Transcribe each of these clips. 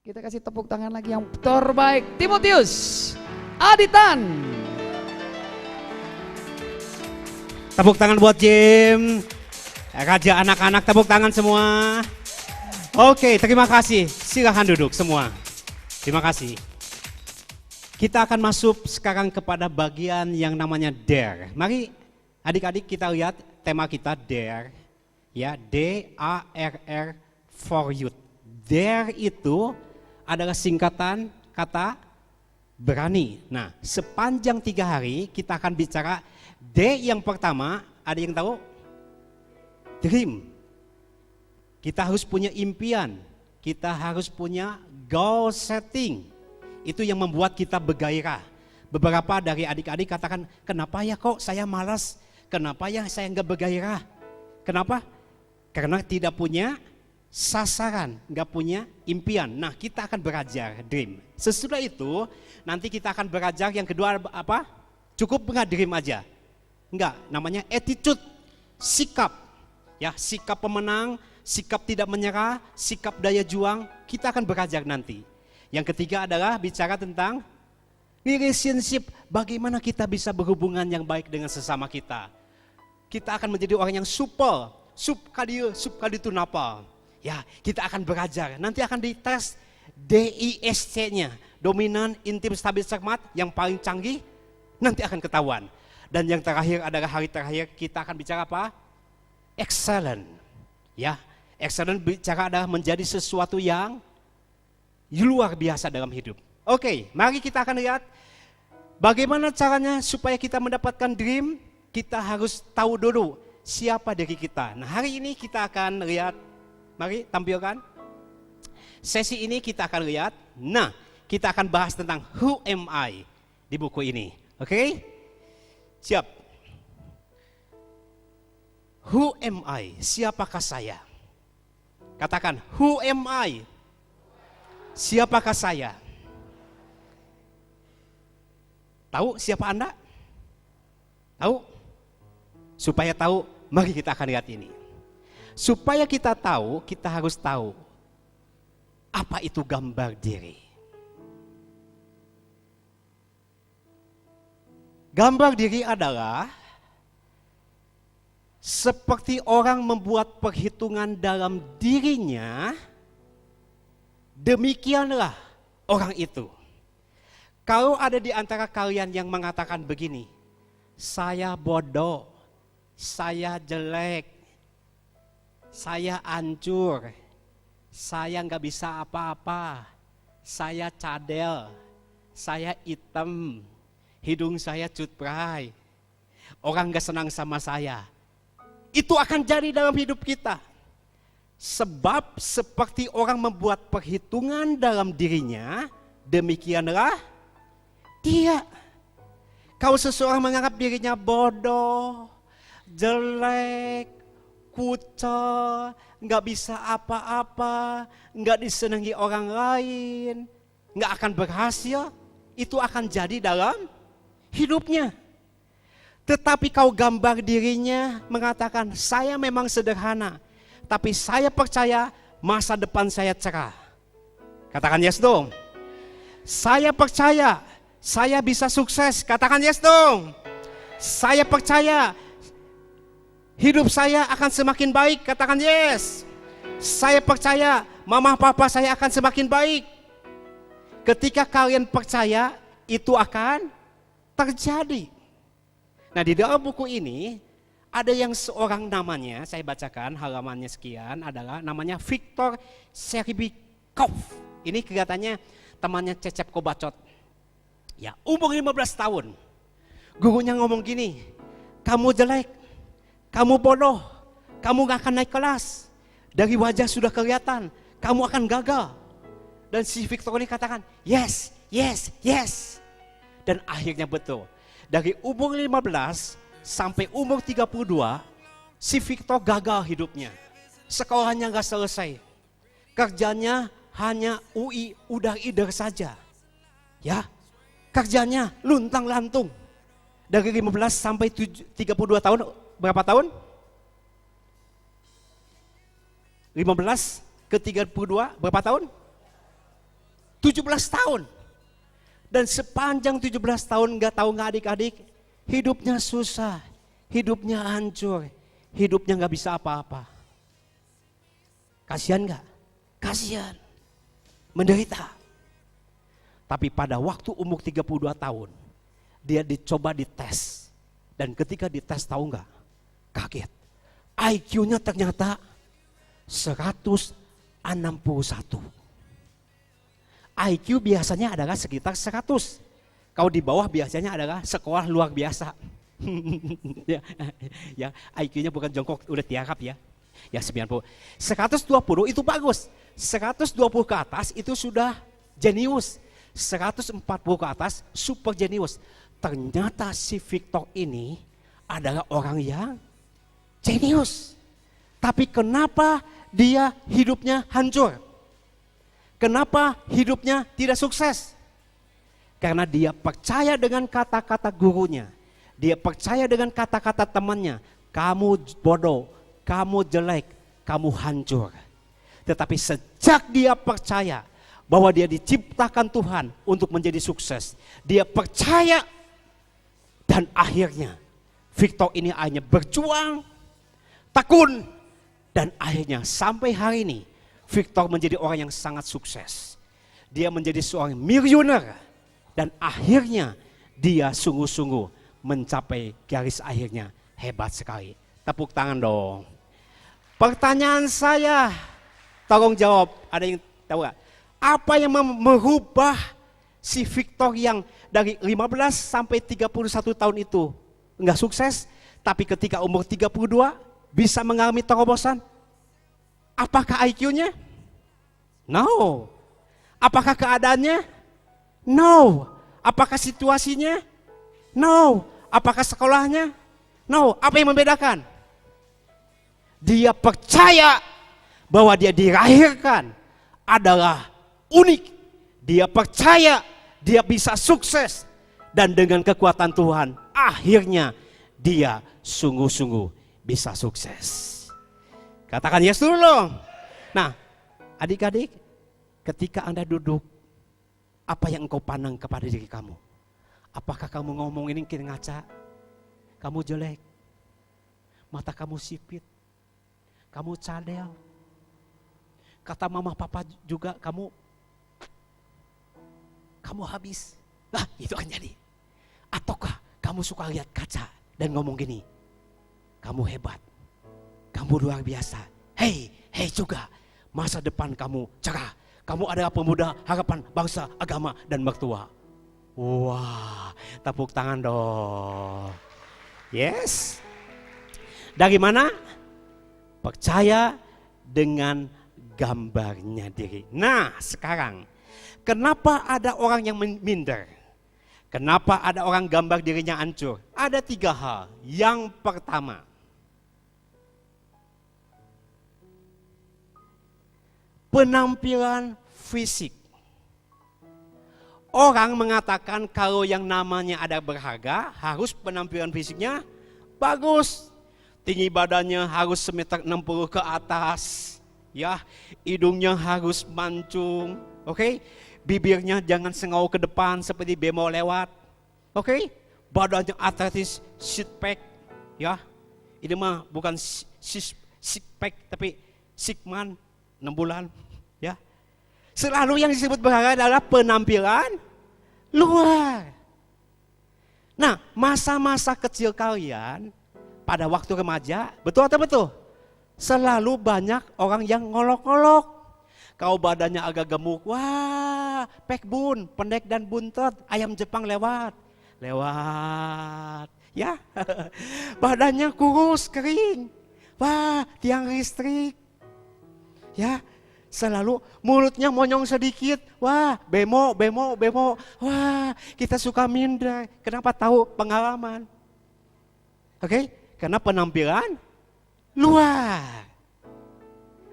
Kita kasih tepuk tangan lagi yang terbaik, Timotius Aditan. Tepuk tangan buat Jim. Raja anak-anak, tepuk tangan semua. Oke, terima kasih. Silahkan duduk semua. Terima kasih. Kita akan masuk sekarang kepada bagian yang namanya dare. Mari adik-adik kita lihat tema kita dare. Ya, D-A-R-R for youth. Dare itu adalah singkatan kata berani. Nah, sepanjang 3 hari kita akan bicara D yang pertama, ada yang tahu? Dream. Kita harus punya impian, kita harus punya goal setting. Itu yang membuat kita bergairah. Beberapa dari adik-adik katakan, kenapa ya kok saya malas? Kenapa ya saya enggak bergairah? Kenapa? Karena tidak punya sasaran, nggak punya impian. Nah, kita akan belajar dream. Sesudah itu, nanti kita akan belajar yang kedua apa? Cukup nggak dream aja? Enggak, namanya attitude, sikap. Ya, sikap pemenang, sikap tidak menyerah, sikap daya juang. Kita akan belajar nanti. Yang ketiga adalah bicara tentang relationship. Bagaimana kita bisa berhubungan yang baik dengan sesama kita. Kita akan menjadi orang yang supel. Sup kali itu napa? Ya, kita akan belajar. Nanti akan dites DISC-nya, dominan, intim, stabil, cermat, yang paling canggih nanti akan ketahuan. Dan yang terakhir adalah hari terakhir kita akan bicara apa? Excellent. Ya, excellent bicara adalah menjadi sesuatu yang luar biasa dalam hidup. Oke, mari kita akan lihat bagaimana caranya supaya kita mendapatkan dream. Kita harus tahu dulu siapa diri kita. Nah, hari ini kita akan lihat. Mari tampilkan. Sesi ini kita akan lihat. Nah, kita akan bahas tentang Who Am I di buku ini. Oke? Siap. Who am I? Siapakah saya? Katakan, who am I? Siapakah saya? Tahu siapa Anda? Tahu? Supaya tahu, mari kita akan lihat ini. Supaya kita tahu, kita harus tahu apa itu gambar diri. Gambar diri adalah seperti orang membuat perhitungan dalam dirinya, demikianlah orang itu. Kalau ada di antara kalian yang mengatakan begini, saya bodoh, saya jelek, saya hancur, saya nggak bisa apa-apa, saya cadel, saya hitam, hidung saya cutpray, orang nggak senang sama saya. Itu akan jadi dalam hidup kita. Sebab seperti orang membuat perhitungan dalam dirinya, demikianlah dia. Kalau seseorang menganggap dirinya bodoh, jelek, kucel, nggak bisa apa-apa, nggak disenangi orang lain, nggak akan berhasil, itu akan jadi dalam hidupnya. Tetapi kau gambar dirinya mengatakan, saya memang sederhana, tapi saya percaya masa depan saya cerah. Katakan yes dong. Saya percaya saya bisa sukses. Katakan yes dong. Saya percaya hidup saya akan semakin baik, katakan yes. Saya percaya mama papa saya akan semakin baik. Ketika kalian percaya, itu akan terjadi. Nah, di dalam buku ini ada yang seorang namanya, saya bacakan halamannya sekian, adalah namanya Viktor Seribikov. Ini kelihatannya temannya Cecep Kobacot. Ya, umur 15 tahun. Gurunya ngomong gini, kamu jelek, kamu bodoh, kamu gak akan naik kelas. Dari wajah sudah kelihatan, kamu akan gagal. Dan si Victor ini katakan, yes, yes, yes. Dan akhirnya betul. Dari umur 15 sampai umur 32, si Victor gagal hidupnya. Sekolahnya gak selesai. Kerjanya hanya UI, udah saja. Ya, kerjanya luntang-lantung. Dari 15 sampai 32 tahun, berapa tahun? 15 ke 32, berapa tahun? 17 tahun. Dan sepanjang 17 tahun nggak tahu nggak adik-adik, hidupnya susah, hidupnya hancur, hidupnya nggak bisa apa-apa. Kasihan nggak? Kasihan, menderita. Tapi pada waktu umur 32 tahun, dia dicoba dites. Dan ketika dites tahu nggak? Kaget. IQ-nya ternyata 161. IQ biasanya adalah sekitar 100. Kalau di bawah biasanya adalah sekolah luar biasa. Ya, IQ-nya bukan jongkok, udah tiarap ya. Ya 90. 120 itu bagus. 120 ke atas itu sudah jenius. 140 ke atas super jenius. Ternyata si Victor ini adalah orang yang jenius. Tapi kenapa dia hidupnya hancur? Kenapa hidupnya tidak sukses? Karena dia percaya dengan kata-kata gurunya. Dia percaya dengan kata-kata temannya. Kamu bodoh, kamu jelek, kamu hancur. Tetapi sejak dia percaya bahwa dia diciptakan Tuhan untuk menjadi sukses. Dia percaya dan akhirnya Victor ini hanya berjuang, tekun. Dan akhirnya sampai hari ini Victor menjadi orang yang sangat sukses. Dia menjadi seorang miliuner. Dan akhirnya dia sungguh-sungguh mencapai garis akhirnya. Hebat sekali. Tepuk tangan dong. Pertanyaan saya, tolong jawab. Ada yang tahu gak? Apa yang merubah si Victor yang dari 15 sampai 31 tahun itu enggak sukses. Tapi ketika umur 32 bisa mengalami terobosan? Apakah IQ-nya? No. Apakah keadaannya? No. Apakah situasinya? No. Apakah sekolahnya? No. Apa yang membedakan? Dia percaya bahwa dia dilahirkan adalah unik. Dia percaya dia bisa sukses. Dan dengan kekuatan Tuhan, akhirnya dia sungguh-sungguh bisa sukses. Katakan yes dulu loh. Nah, adik-adik, ketika Anda duduk, apa yang engkau pandang kepada diri kamu? Apakah kamu ngomong ini kira ngaca? Kamu jelek, mata kamu sipit, kamu cadel. Kata mama papa juga kamu habis. Nah, itu kan jadi. Ataukah kamu suka lihat kaca dan ngomong gini, kamu hebat. Kamu luar biasa. Hei juga, masa depan kamu cerah. Kamu adalah pemuda harapan bangsa, agama, dan mertua. Wah, tepuk tangan dong. Yes. Dari mana? Percaya dengan gambarnya diri. Nah, sekarang, kenapa ada orang yang minder? Kenapa ada orang gambar dirinya hancur? Ada 3 hal. Yang pertama, penampilan fisik. Orang mengatakan kalau yang namanya ada berharga, harus penampilan fisiknya bagus. Tinggi badannya harus 1,60 m ke atas. Ya, hidungnya harus mancung. Oke? Bibirnya jangan sengau ke depan seperti bemo lewat. Oke? Badannya atletis, six pack. Ya. Ini mah bukan six pack tapi six man. 6 bulan, ya. Selalu yang disebut berharga adalah penampilan luar. Nah, masa-masa kecil kalian pada waktu remaja, betul atau betul? Selalu banyak orang yang ngolok-ngolok. Kau badannya agak gemuk, wah, pekbun, pendek dan buntet, ayam Jepang lewat, ya. Badannya kurus, kering, wah, tiang listrik. Ya, selalu mulutnya monyong sedikit. Wah, bemo. Wah, kita suka minder. Kenapa? Tahu pengalaman. Oke? Karena penampilan luar.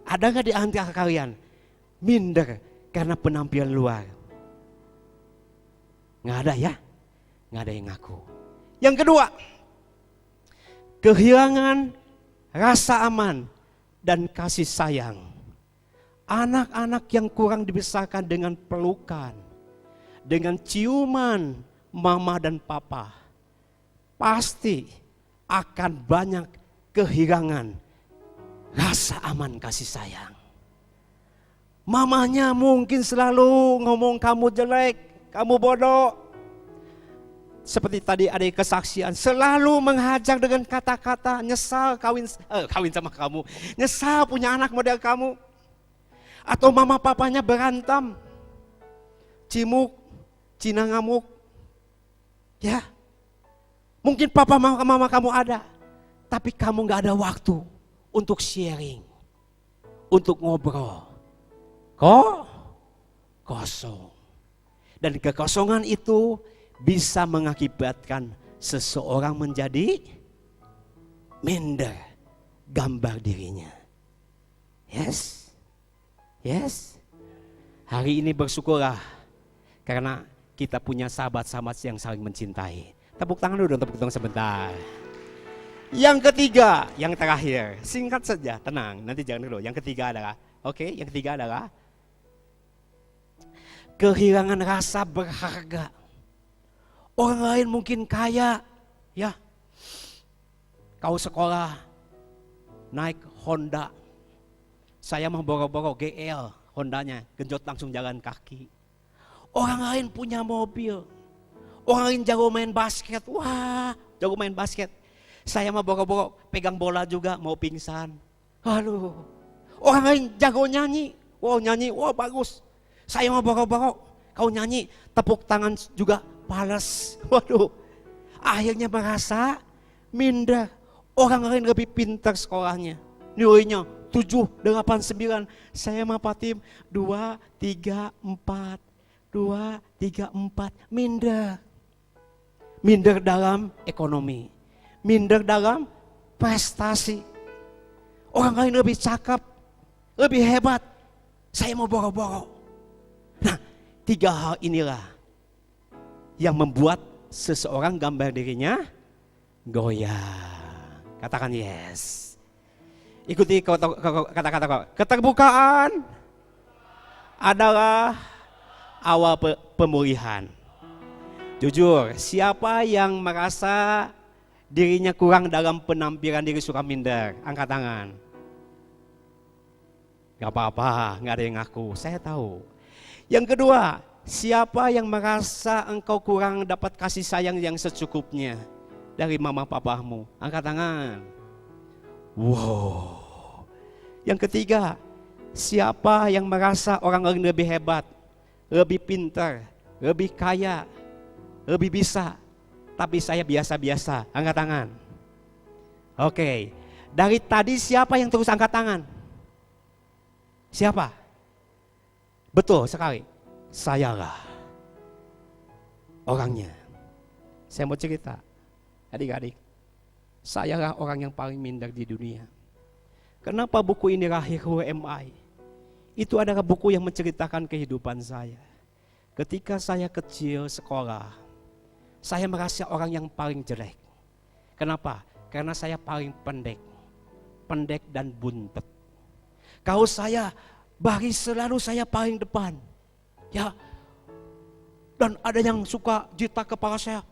Ada nggak di antara kalian minder karena penampilan luar? Nggak ada ya? Nggak ada yang ngaku. Yang kedua, kehilangan rasa aman dan kasih sayang. Anak-anak yang kurang dibesarkan dengan pelukan, dengan ciuman mama dan papa, pasti akan banyak kehilangan rasa aman kasih sayang. Mamanya mungkin selalu ngomong kamu jelek, kamu bodoh. Seperti tadi ada kesaksian, selalu menghajar dengan kata-kata, nyesal kawin sama kamu, nyesal punya anak model kamu. Atau mama papanya berantem, cimuk, cina ngamuk. Ya, mungkin papa mama kamu ada, tapi kamu gak ada waktu untuk sharing, untuk ngobrol. Kosong. Dan kekosongan itu bisa mengakibatkan seseorang menjadi minder gambar dirinya. Yes. Hari ini bersyukurlah karena kita punya sahabat-sahabat yang saling mencintai. Tepuk tangan dulu dong, tepuk tangan sebentar. Yang ketiga, yang terakhir, singkat saja, tenang, nanti jangan dulu. Yang ketiga adalah, kehilangan rasa berharga. Orang lain mungkin kaya, ya. Kau sekolah naik Honda, saya mau boro-boro GL Hondanya, genjot langsung jalan kaki. Orang lain punya mobil, orang lain jago main basket, jago main basket. Saya mau boro-boro pegang bola juga mau pingsan. Aduh, orang lain jago nyanyi, bagus. Saya mau boro-boro, kau nyanyi, tepuk tangan juga pales. Waduh, akhirnya merasa minder. Orang lain lebih pintar sekolahnya, nilainya 7, 8, 9. Saya mah Patim 2, 3, 4. Minder dalam ekonomi, minder dalam prestasi. Orang lain lebih cakep, lebih hebat. Saya mau boro-boro. Nah, 3 hal inilah yang membuat seseorang gambar dirinya goyah. Katakan yes. Ikuti kata-kata. Keterbukaan adalah awal pemulihan. Jujur, siapa yang merasa dirinya kurang dalam penampilan diri suka minder? Angkat tangan. Gak apa-apa, gak ada yang ngaku, saya tahu. Yang kedua, siapa yang merasa engkau kurang dapat kasih sayang yang secukupnya dari mama papamu? Angkat tangan. Wow. Yang ketiga, siapa yang merasa orang lain lebih hebat, lebih pintar, lebih kaya, lebih bisa, tapi saya biasa-biasa? Angkat tangan. Oke, dari tadi siapa yang terus angkat tangan? Siapa? Betul sekali, sayalah orangnya. Saya mau cerita, adik-adik, sayalah orang yang paling minder di dunia. Kenapa buku ini lahir, Who Am I? Itu adalah buku yang menceritakan kehidupan saya. Ketika saya kecil sekolah, saya merasa orang yang paling jelek. Kenapa? Karena saya paling pendek dan buntet. Kalau saya baris selalu saya paling depan. Ya. Dan ada yang suka jitak kepala saya.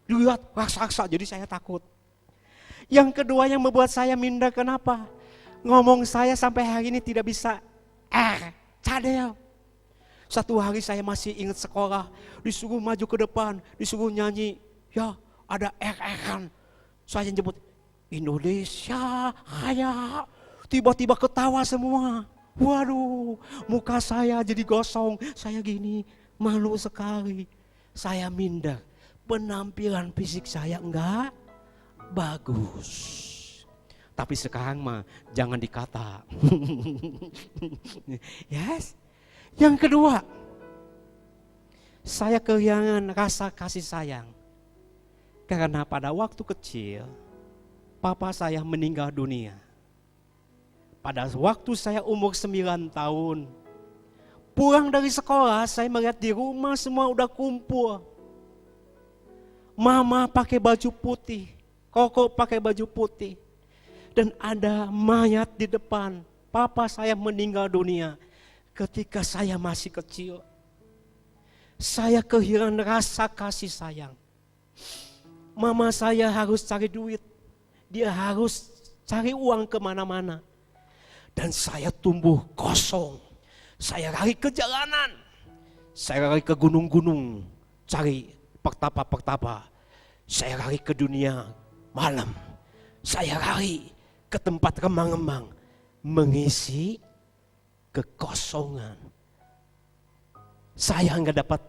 Dilihat raksasa, jadi saya takut. Yang kedua yang membuat saya minder, kenapa? Ngomong saya sampai hari ini tidak bisa cadel. Satu hari saya masih ingat sekolah, disuruh maju ke depan, disuruh nyanyi. Ya, ada R-an. Saya nyebut Indonesia Raya. Tiba-tiba ketawa semua. Waduh, muka saya jadi gosong. Saya gini, malu sekali. Saya minder. Penampilan fisik saya enggak bagus. Tapi sekarang mah jangan dikata. Yes. Yang kedua, saya kehilangan rasa kasih sayang. Karena pada waktu kecil, papa saya meninggal dunia. Pada waktu saya umur 9 tahun, pulang dari sekolah, saya melihat di rumah semua udah kumpul. Mama pakai baju putih, koko pakai baju putih. Dan ada mayat di depan. papa saya meninggal dunia ketika saya masih kecil. Saya kehilangan rasa kasih sayang. Mama saya harus cari duit. Dia harus cari uang kemana-mana. Dan saya tumbuh kosong. Saya lari ke jalanan. Saya lari ke gunung-gunung. Cari pertapa-pertapa. Saya lari ke dunia malam. Saya lari ke tempat remang-remang. Mengisi kekosongan. Saya nggak dapat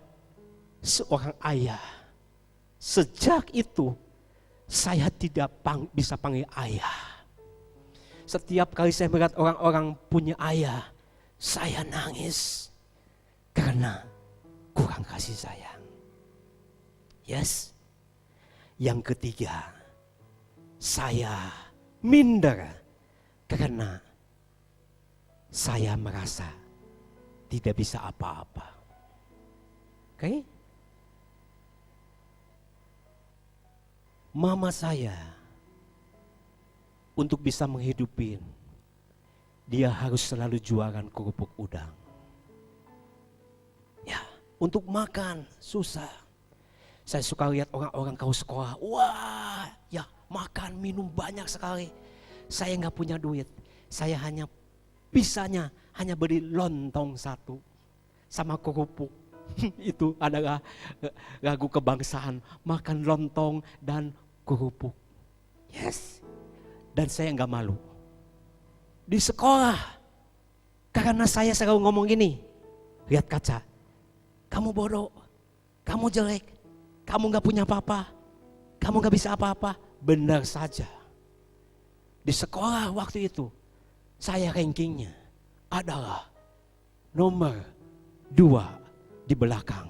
seorang ayah. Sejak itu saya tidak bisa panggil ayah. Setiap kali saya melihat orang-orang punya ayah, saya nangis karena kurang kasih sayang. Yes. Yang ketiga, saya minder karena saya merasa tidak bisa apa-apa. Oke? Mama saya untuk bisa menghidupi, dia harus selalu jualan kerupuk udang. Ya, untuk makan susah. Saya suka lihat orang-orang kau sekolah, wah, ya makan minum banyak sekali. Saya nggak punya duit, saya bisanya hanya beli lontong satu sama kerupuk. Itu adalah lagu kebangsaan, makan lontong dan kerupuk. Yes. Dan saya nggak malu. Di sekolah, karena saya selalu ngomong gini, lihat kaca, kamu bodoh, kamu jelek, kamu nggak punya apa-apa, kamu nggak bisa apa-apa. Benar saja. Di sekolah waktu itu, saya rankingnya adalah nomor 2 di belakang.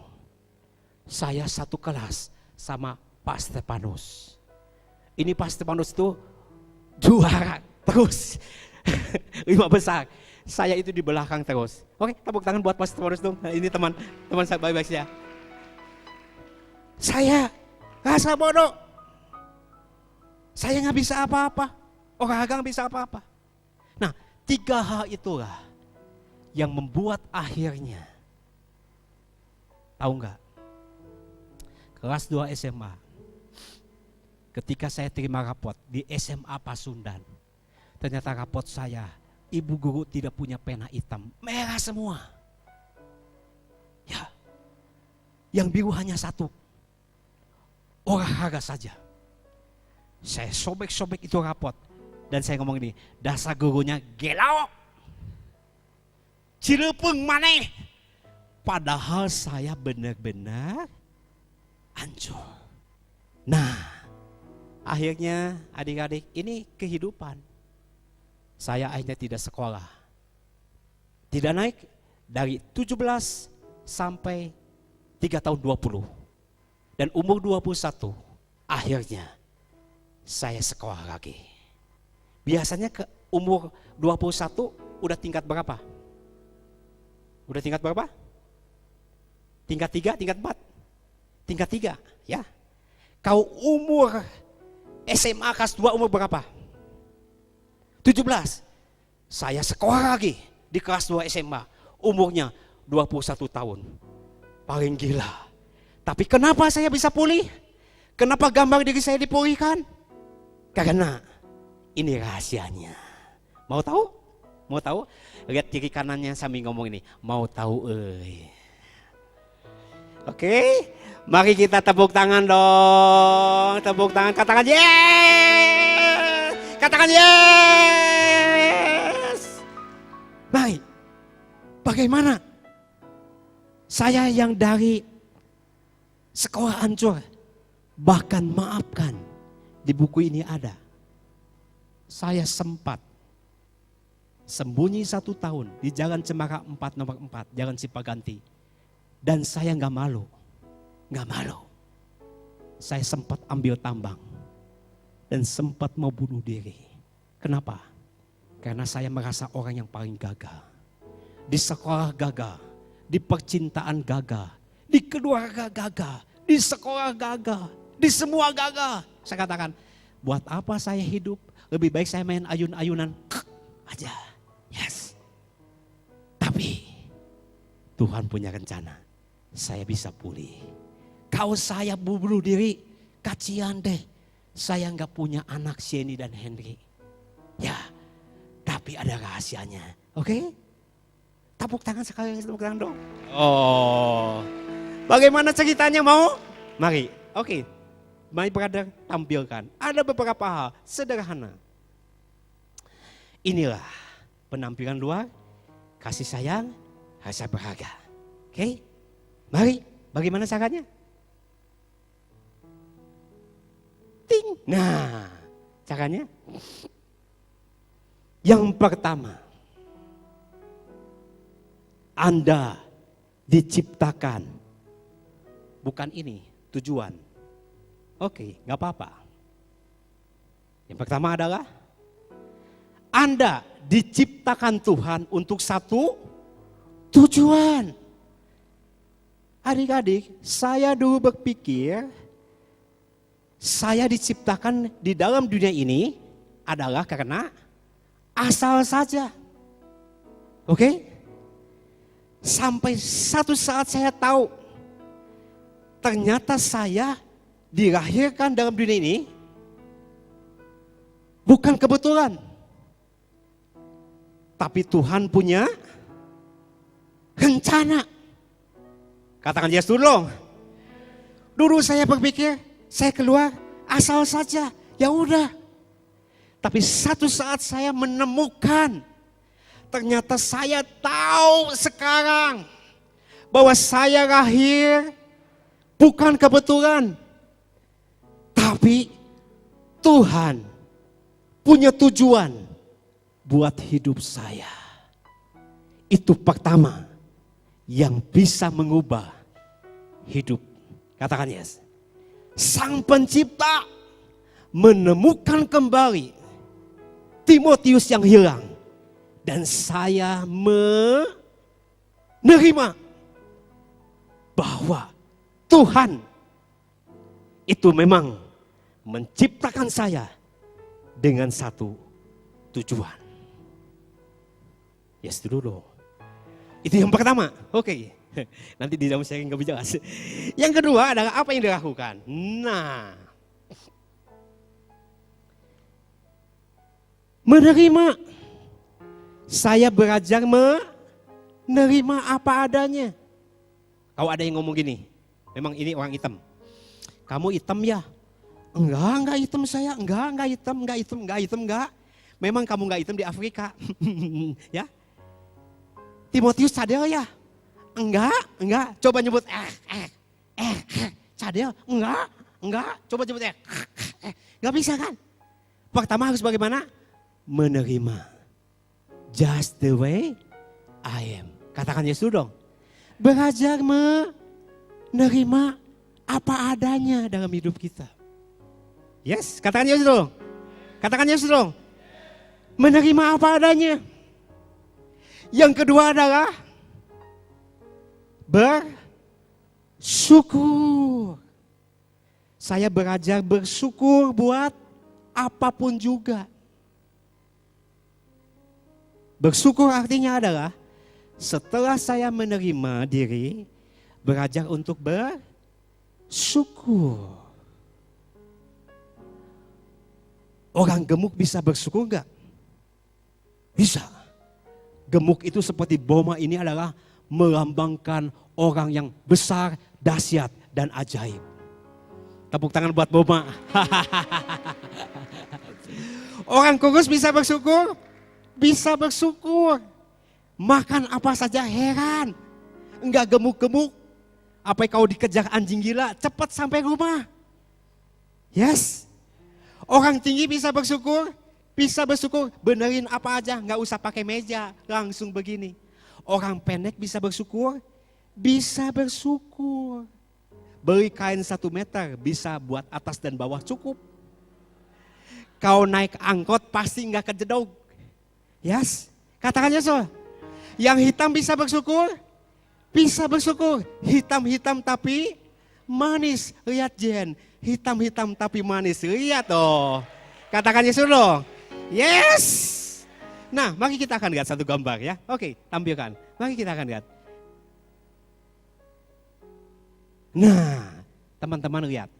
Saya satu kelas sama Pak Stepanus. Ini Pak Stepanus itu juara terus. 5 besar. Saya itu di belakang terus. Oke, tepuk tangan buat Pak Stepanus dong. Nah, ini teman saya baik-baik ya. Saya rasa bodoh. Saya nggak bisa apa-apa. Olahraga nggak bisa apa-apa. Nah, 3 hal itulah yang membuat akhirnya, tahu nggak? Kelas 2 SMA, ketika saya terima rapot di SMA Pasundan, ternyata rapot saya, ibu guru tidak punya pena hitam, merah semua. Ya, yang biru hanya 1, olahraga saja. Saya sobek-sobek itu rapot dan saya ngomong ini, dasar gurunya gelau, cilepeng maneh. Padahal saya benar-benar hancur. Nah, akhirnya adik-adik, ini kehidupan. Saya akhirnya tidak sekolah. Tidak naik dari 17 sampai 3 tahun 20. Dan umur 21 akhirnya saya sekolah lagi. Biasanya ke umur 21 udah tingkat berapa? Udah tingkat berapa? Tingkat 3, tingkat 4? Tingkat 3, ya. Kau umur SMA kelas 2 umur berapa? 17. Saya sekolah lagi di kelas 2 SMA. Umurnya 21 tahun. Paling gila. Tapi kenapa saya bisa pulih? Kenapa gambar diri saya dipulihkan? Karena ini rahasianya. Mau tahu? Mau tahu? Lihat kiri kanannya sambil ngomong ini. Mau tahu? Oke, mari kita tepuk tangan dong. Tepuk tangan, katakan yes. Katakan yes. Baik. Bagaimana? Saya yang dari sekolah hancur, bahkan maafkan, di buku ini ada. Saya sempat sembunyi 1 tahun di Jalan Cemara 4 nomor 4, Jalan Cipaganti. Dan saya nggak malu. Saya sempat ambil tambang dan sempat mau bunuh diri. Kenapa? Karena saya merasa orang yang paling gagal. Di sekolah gagal, di percintaan gagal, di keluarga gagal, di sekolah gagal, di semua gagal. Saya katakan, buat apa saya hidup? Lebih baik saya main ayun-ayunan aja. Yes. Tapi Tuhan punya rencana. Saya bisa pulih. Kalau saya bunuh diri, kasihan deh. Saya nggak punya anak Sheni dan Henry. Ya, tapi ada rahasianya. Oke? Tepuk tangan sekali, tepuk tangan dong. Oh, bagaimana ceritanya mau? Mari, oke. My brother tampilkan. Ada beberapa hal sederhana. Inilah penampilan luar, kasih sayang, rasa berharga. Oke? Mari, bagaimana caranya? Ting. Nah, caranya? Yang pertama, Anda diciptakan. Bukan ini tujuan. Oke, gak apa-apa. Yang pertama adalah Anda diciptakan Tuhan untuk satu tujuan. Adik-adik, saya dulu berpikir saya diciptakan di dalam dunia ini adalah karena asal saja. Oke? Sampai satu saat saya tahu ternyata saya dilahirkan dalam dunia ini bukan kebetulan. Tapi Tuhan punya rencana. Katakan yes dulu. Dulu saya berpikir saya keluar asal saja, ya udah. Tapi satu saat saya menemukan, ternyata saya tahu sekarang bahwa saya lahir bukan kebetulan. Tapi Tuhan punya tujuan buat hidup saya. Itu pertama yang bisa mengubah hidup. Katakan yes. Sang Pencipta menemukan kembali Timotius yang hilang. Dan saya menerima bahwa Tuhan itu memang menciptakan saya dengan satu tujuan. Yes dulu. Itu yang pertama. Oke. Nanti di dalam sharing lebih jelas. Yang kedua adalah apa yang dilakukan. Nah, menerima. Saya belajar menerima apa adanya. Kalau ada yang ngomong gini, memang ini orang hitam. Kamu hitam ya? Enggak hitam saya. Enggak hitam. Memang kamu enggak hitam di Afrika. Ya. Timotius cadel ya? Enggak. Coba nyebut cadel. Enggak. Coba nyebut enggak bisa kan? Pertama harus bagaimana? Menerima. Just the way I am. Katakan Yesus dong. Belajar menerima apa adanya dalam hidup kita. Yes, katakan Yesus dong. Katakan Yesus dong. Menerima apa adanya. Yang kedua adalah bersyukur. Saya belajar bersyukur buat apapun juga. Bersyukur artinya adalah setelah saya menerima diri, belajar untuk bersyukur. Orang gemuk bisa bersyukur enggak? Bisa. Gemuk itu seperti Boma ini adalah melambangkan orang yang besar, dahsyat, dan ajaib. Tepuk tangan buat Boma. Orang kurus bisa bersyukur? Bisa bersyukur. Makan apa saja heran. Enggak gemuk-gemuk. Apa kau dikejar anjing gila, cepat sampai rumah. Yes. Orang tinggi bisa bersyukur. Bisa bersyukur, benerin apa aja, enggak usah pakai meja, langsung begini. Orang pendek bisa bersyukur. Bisa bersyukur. Beli kain 1 meter bisa buat atas dan bawah cukup. Kau naik angkot pasti enggak kejedog. Yes, katakan Yesus. Yang hitam bisa bersyukur? Bisa bersyukur. Hitam-hitam tapi manis. Lihat Jen, hitam-hitam tapi manis. Lihat toh. Katakan Yesus dong. Yes. Nah, mari kita akan lihat satu gambar ya. Oke, tampilkan. Mari kita akan lihat. Nah, teman-teman lihat.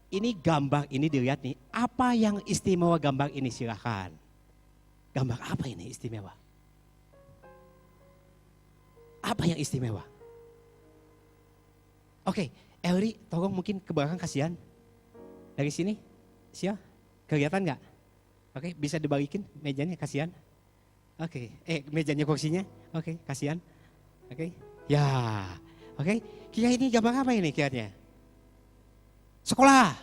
Ini gambar ini dilihat nih. Apa yang istimewa gambar ini? Silakan. Gambar apa ini istimewa? Apa yang istimewa? Oke, Elri, tolong mungkin ke belakang kasihan. Dari sini, siapa? Kelihatan nggak? Oke, bisa dibalikin mejanya kasihan. Oke, mejanya kursinya. Oke, kasihan. Oke, ya. Oke, kira ini gambar apa ini kira-kira? Sekolah.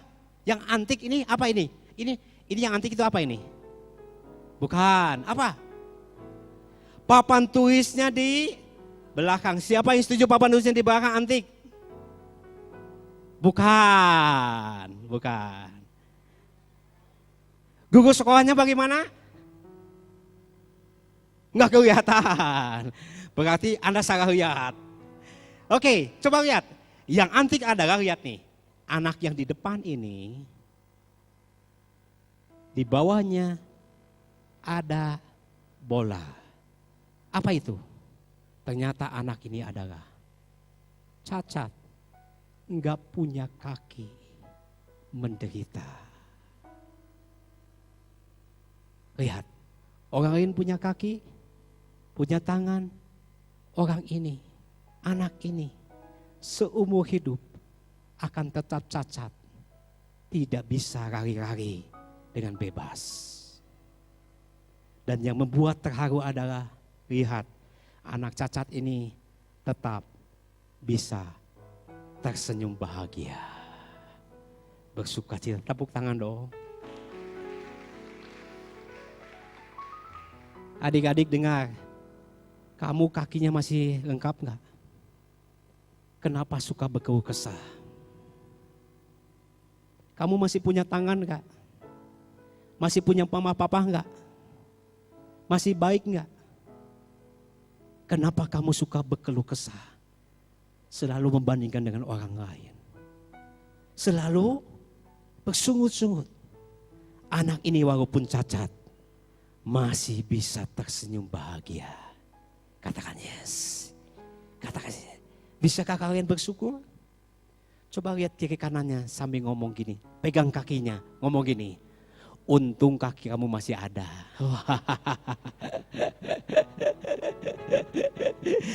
Yang antik ini apa ini? Ini yang antik itu apa ini? Bukan, apa? Papan tulisnya di belakang. Siapa yang setuju papan tulisnya di belakang antik? Bukan. Guru sekolahnya bagaimana? Enggak kelihatan. Berarti Anda salah lihat. Oke, coba lihat. Yang antik adalah, lihat nih. Anak yang di depan ini, di bawahnya ada bola. Apa itu? Ternyata anak ini adalah cacat. Enggak punya kaki. Menderita. Lihat. Orang lain punya kaki, punya tangan. Orang ini, anak ini, seumur hidup akan tetap cacat. Tidak bisa lari-lari dengan bebas. Dan yang membuat terharu adalah, lihat, anak cacat ini tetap bisa tersenyum bahagia. Bersukacita, tepuk tangan dong. Adik-adik dengar, kamu kakinya masih lengkap enggak? Kenapa suka berkeluh kesah? Kamu masih punya tangan enggak? Masih punya mama papa enggak? Masih baik enggak? Kenapa kamu suka berkeluh kesah? Selalu membandingkan dengan orang lain. Selalu bersungut-sungut. Anak ini walaupun cacat, masih bisa tersenyum bahagia. Katakan yes. Katakan yes. Bisakah kalian bersyukur? Coba lihat kiri kanannya sambil ngomong gini. Pegang kakinya, ngomong gini. Untung kaki kamu masih ada.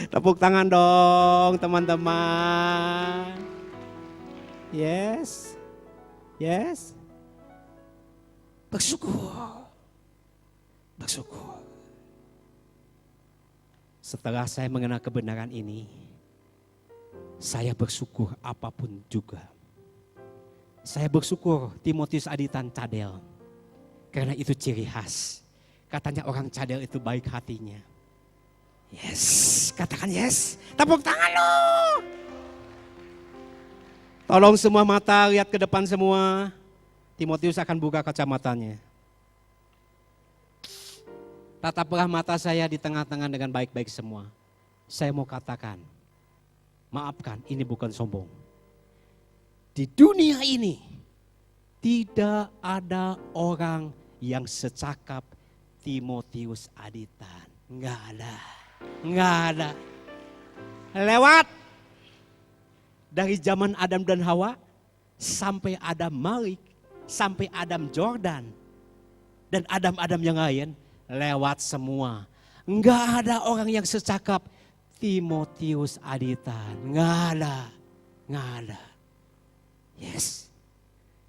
Tepuk tangan dong teman-teman. Yes. Yes. Bersyukur. Bersyukur. Setelah saya mengenal kebenaran ini, saya bersyukur apapun juga. Saya bersyukur Timotius Aditan cadel. Karena itu ciri khas. Katanya orang cadel itu baik hatinya. Yes, katakan yes. Tepuk tangan lo. Tolong semua mata lihat ke depan semua. Timotius akan buka kacamatanya. Tataplah mata saya di tengah-tengah dengan baik-baik semua. Saya mau katakan, maafkan, ini bukan sombong. Di dunia ini tidak ada orang yang secakap Timotius Aditan. Enggak ada. Lewat dari zaman Adam dan Hawa sampai Adam Malik, sampai Adam Jordan dan Adam-Adam yang lain. Lewat semua. Enggak ada orang yang secakap Timotius Aditan. Enggak ada. Yes.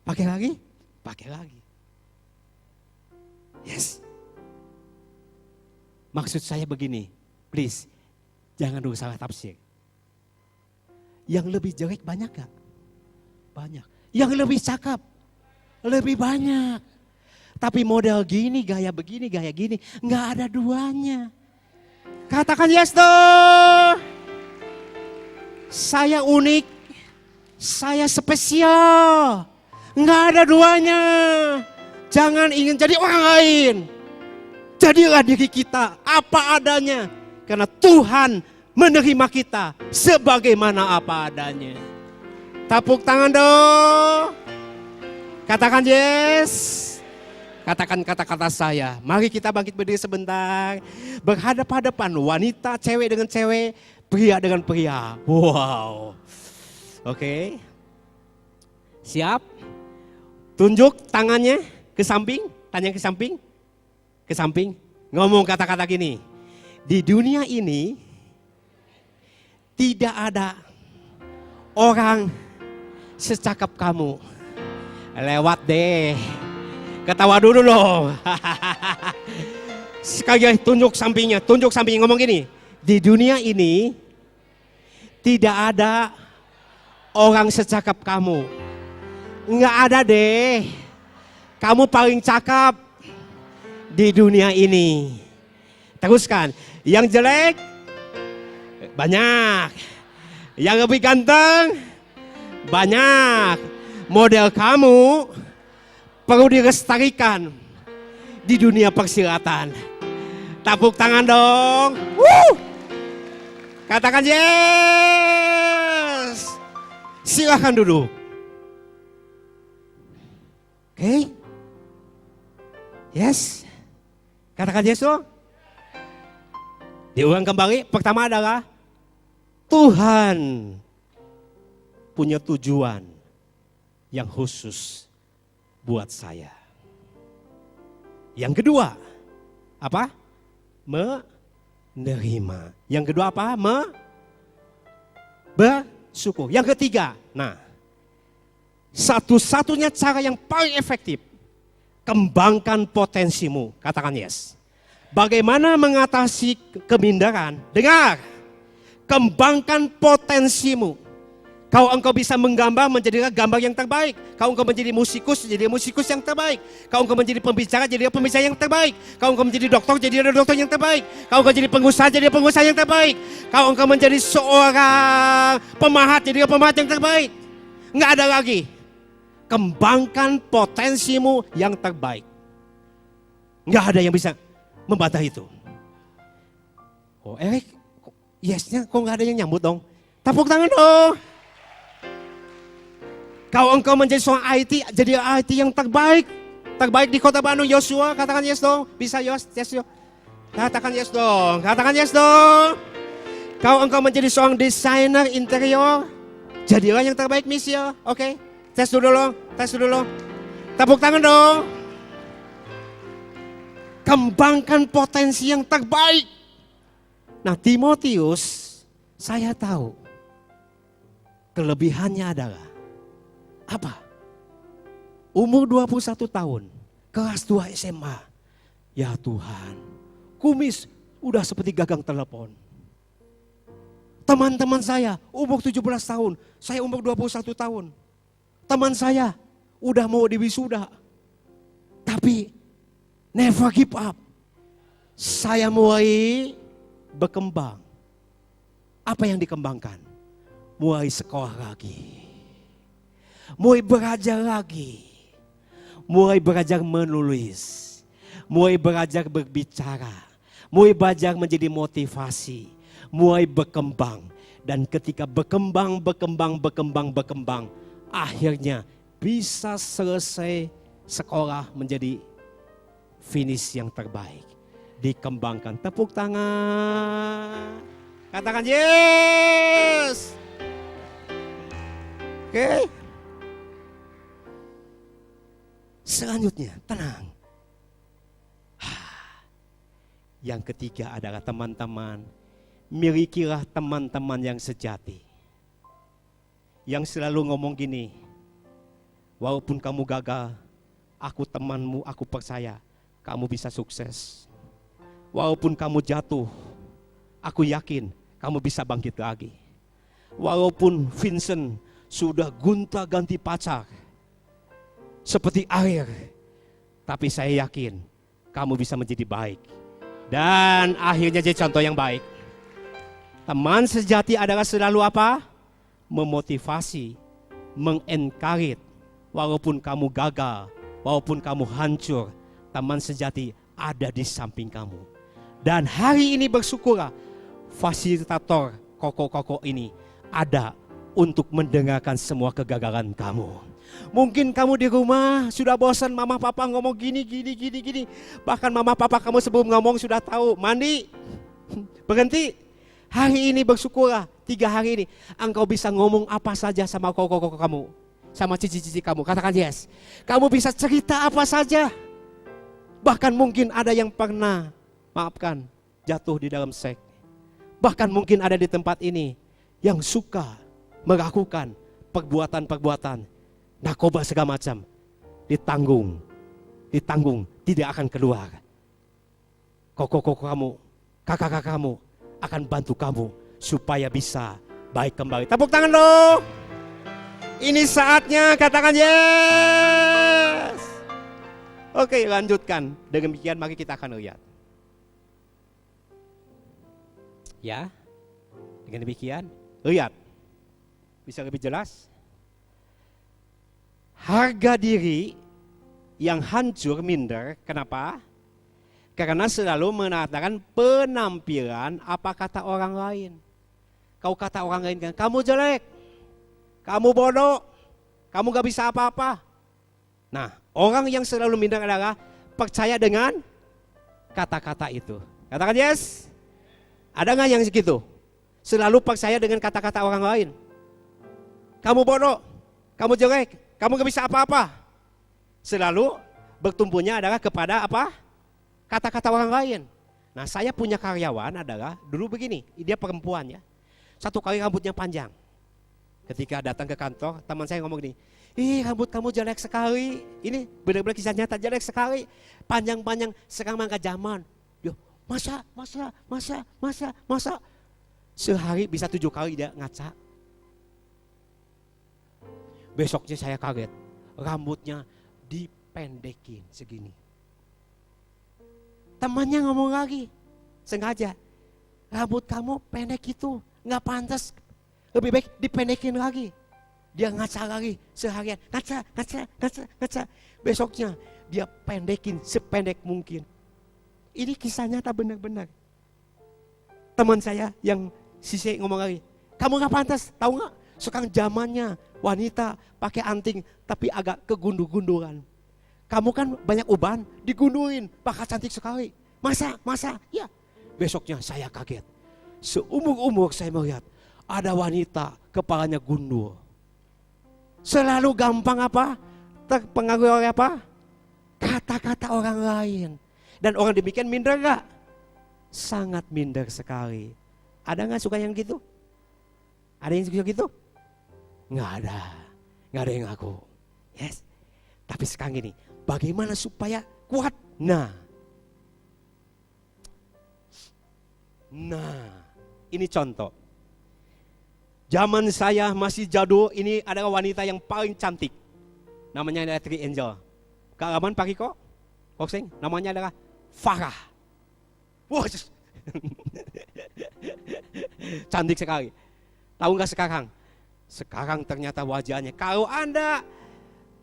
Pakai lagi. Yes. Maksud saya begini. Please. Jangan dulu salah tafsir. Yang lebih jelek banyak gak? Banyak. Yang lebih cakap? Lebih banyak. Tapi model gini, gaya begini, gaya gini, nggak ada duanya. Katakan yes toh. Saya unik, saya spesial, nggak ada duanya. Jangan ingin jadi orang lain. Jadilah diri kita apa adanya. Karena Tuhan menerima kita sebagaimana apa adanya. Tepuk tangan dong. Katakan yes. Katakan kata-kata saya. Mari kita bangkit berdiri sebentar. Berhadap-hadapan wanita, cewek dengan cewek, pria dengan pria. Wow. Oke. Siap? Tunjuk tangannya ke samping. Tanya ke samping. Ke samping. Ngomong kata-kata gini. Di dunia ini tidak ada orang secakap kamu. Lewat deh. Ketawa dulu loh. Sekali lagi tunjuk sampingnya, ngomong gini. Di dunia ini tidak ada orang secakap kamu. Enggak ada deh. Kamu paling cakap di dunia ini. Teruskan. Yang jelek banyak. Yang lebih ganteng banyak. Model kamu perlu dilestarikan di dunia persilatan. Tepuk tangan dong. Woo! Katakan yes. Silahkan duduk. Oke. Yes. Katakan yes dong. Diulang kembali. Pertama adalah Tuhan punya tujuan yang khusus buat saya. Yang kedua, apa? Menerima. Yang kedua apa? Bersyukur. Yang ketiga, nah, satu-satunya cara yang paling efektif, kembangkan potensimu. Katakan yes. Bagaimana mengatasi keminderan? Dengar, kembangkan potensimu. Kalau engkau bisa menggambar, menjadi gambar yang terbaik. Kalau engkau menjadi musikus, jadi musikus yang terbaik. Kalau engkau menjadi pembicara, jadi pembicara yang terbaik. Kalau engkau menjadi dokter, jadi dokter yang terbaik. Kalau engkau jadi pengusaha, jadi pengusaha yang terbaik. Kalau engkau menjadi seorang pemahat, jadi pemahat yang terbaik. Enggak ada lagi. Kembangkan potensimu yang terbaik. Enggak ada yang bisa membantah itu. Oh Erik, yesnya kok enggak ada yang nyambut dong? Tepuk tangan dong. Kalau engkau menjadi seorang IT, jadi IT yang terbaik. Terbaik di kota Bandung, Yosua. Katakan yes dong. Bisa yes, yes dong. Katakan yes dong. Katakan yes dong. Kalau engkau menjadi seorang desainer interior, jadilah yang terbaik, Miss ya. Oke. Tes dulu loh. Tes dulu loh. Tepuk tangan dong. Kembangkan potensi yang terbaik. Nah, Timotius, saya tahu kelebihannya adalah apa? Umur 21 tahun, kelas 2 SMA. Ya Tuhan, kumis udah seperti gagang telepon. Teman-teman saya umur 17 tahun, saya umur 21 tahun. Teman saya udah mau diwisuda. Tapi never give up. Saya mulai berkembang. Apa yang dikembangkan? Mulai sekolah lagi. Mulai belajar lagi, mulai belajar menulis, mulai belajar berbicara, mulai belajar menjadi motivasi, mulai berkembang. Dan ketika berkembang, akhirnya bisa selesai sekolah menjadi finish yang terbaik. Dikembangkan, tepuk tangan. Katakan yes. Oke. Selanjutnya, tenang. Yang ketiga adalah teman-teman, milikilah teman-teman yang sejati. Yang selalu ngomong gini, walaupun kamu gagal, aku temanmu, aku percaya kamu bisa sukses. Walaupun kamu jatuh, aku yakin kamu bisa bangkit lagi. Walaupun Vincent sudah gonta-ganti pacar, seperti air, tapi saya yakin kamu bisa menjadi baik. Dan akhirnya jadi contoh yang baik. Teman sejati adalah selalu apa? Memotivasi, mengencourage. Walaupun kamu gagal, walaupun kamu hancur, teman sejati ada di samping kamu. Dan hari ini bersyukurlah fasilitator koko-koko ini ada untuk mendengarkan semua kegagalan kamu. Mungkin kamu di rumah sudah bosan mama papa ngomong gini. Bahkan mama papa kamu sebelum ngomong sudah tahu, mandi, berhenti. Hari ini bersyukurlah, 3 hari ini engkau bisa ngomong apa saja sama koko kamu, sama cici-cici kamu. Katakan yes. Kamu bisa cerita apa saja. Bahkan mungkin ada yang pernah, maafkan, jatuh di dalam seks. Bahkan mungkin ada di tempat ini yang suka melakukan perbuatan-perbuatan narkoba segala macam. Ditanggung, tidak akan keluar. Koko kamu, kakak kamu akan bantu kamu supaya bisa baik kembali. Tepuk tangan dong. Ini saatnya, katakan yes. Oke, lanjutkan. Dengan demikian mari kita akan lihat. Ya, dengan demikian lihat. Bisa lebih jelas? Harga diri yang hancur minder, kenapa? Karena selalu mengatakan penampilan apa kata orang lain. Kau kata orang lain kan, kamu jelek, kamu bodoh, kamu gak bisa apa-apa. Nah, orang yang selalu minder adalah percaya dengan kata-kata itu. Katakan yes. Ada gak yang segitu? Selalu percaya dengan kata-kata orang lain. Kamu bodoh, kamu jelek, kamu gak bisa apa-apa. Selalu bertumpunya adalah kepada apa? Kata-kata orang lain. Nah, saya punya karyawan adalah dulu begini, dia perempuan ya. Satu kali rambutnya panjang. Ketika datang ke kantor, teman saya ngomong gini, ih rambut kamu jelek sekali. Ini benar-benar kisah nyata, jelek sekali. Panjang-panjang, sekarang mangga zaman. Yo, masa. Sehari bisa 7 kali dia ngaca. Besoknya saya kaget, rambutnya dipendekin segini. Temannya ngomong lagi, sengaja, rambut kamu pendek itu, nggak pantas, lebih baik dipendekin lagi. Dia ngaca lagi seharian, ngaca. Besoknya dia pendekin sependek mungkin. Ini kisah nyata benar-benar. Teman saya yang sisi ngomong lagi, kamu nggak pantas, tahu nggak? Sekarang zamannya wanita pakai anting tapi agak kegundu-gundulan. Kamu kan banyak uban, digunduin, bakal cantik sekali. Masa, ya. Besoknya saya kaget. Seumur-umur saya melihat ada wanita kepalanya gundul. Selalu gampang apa? Terpengaruh oleh apa? Kata-kata orang lain. Dan orang demikian minder gak? Sangat minder sekali. Ada gak suka yang gitu? Ada yang suka gitu? Nggak ada yang ngaku. Yes. Tapi sekarang ini, bagaimana supaya kuat? Nah, ini contoh. Zaman saya masih jadul, ini adalah wanita yang paling cantik. Namanya adalah Tri Angel. Kak Raman, Pak Riko, Kokseng, namanya adalah Farah. Wah, cantik sekali. Tahu nggak sekarang? Sekarang ternyata wajahnya. Kalau Anda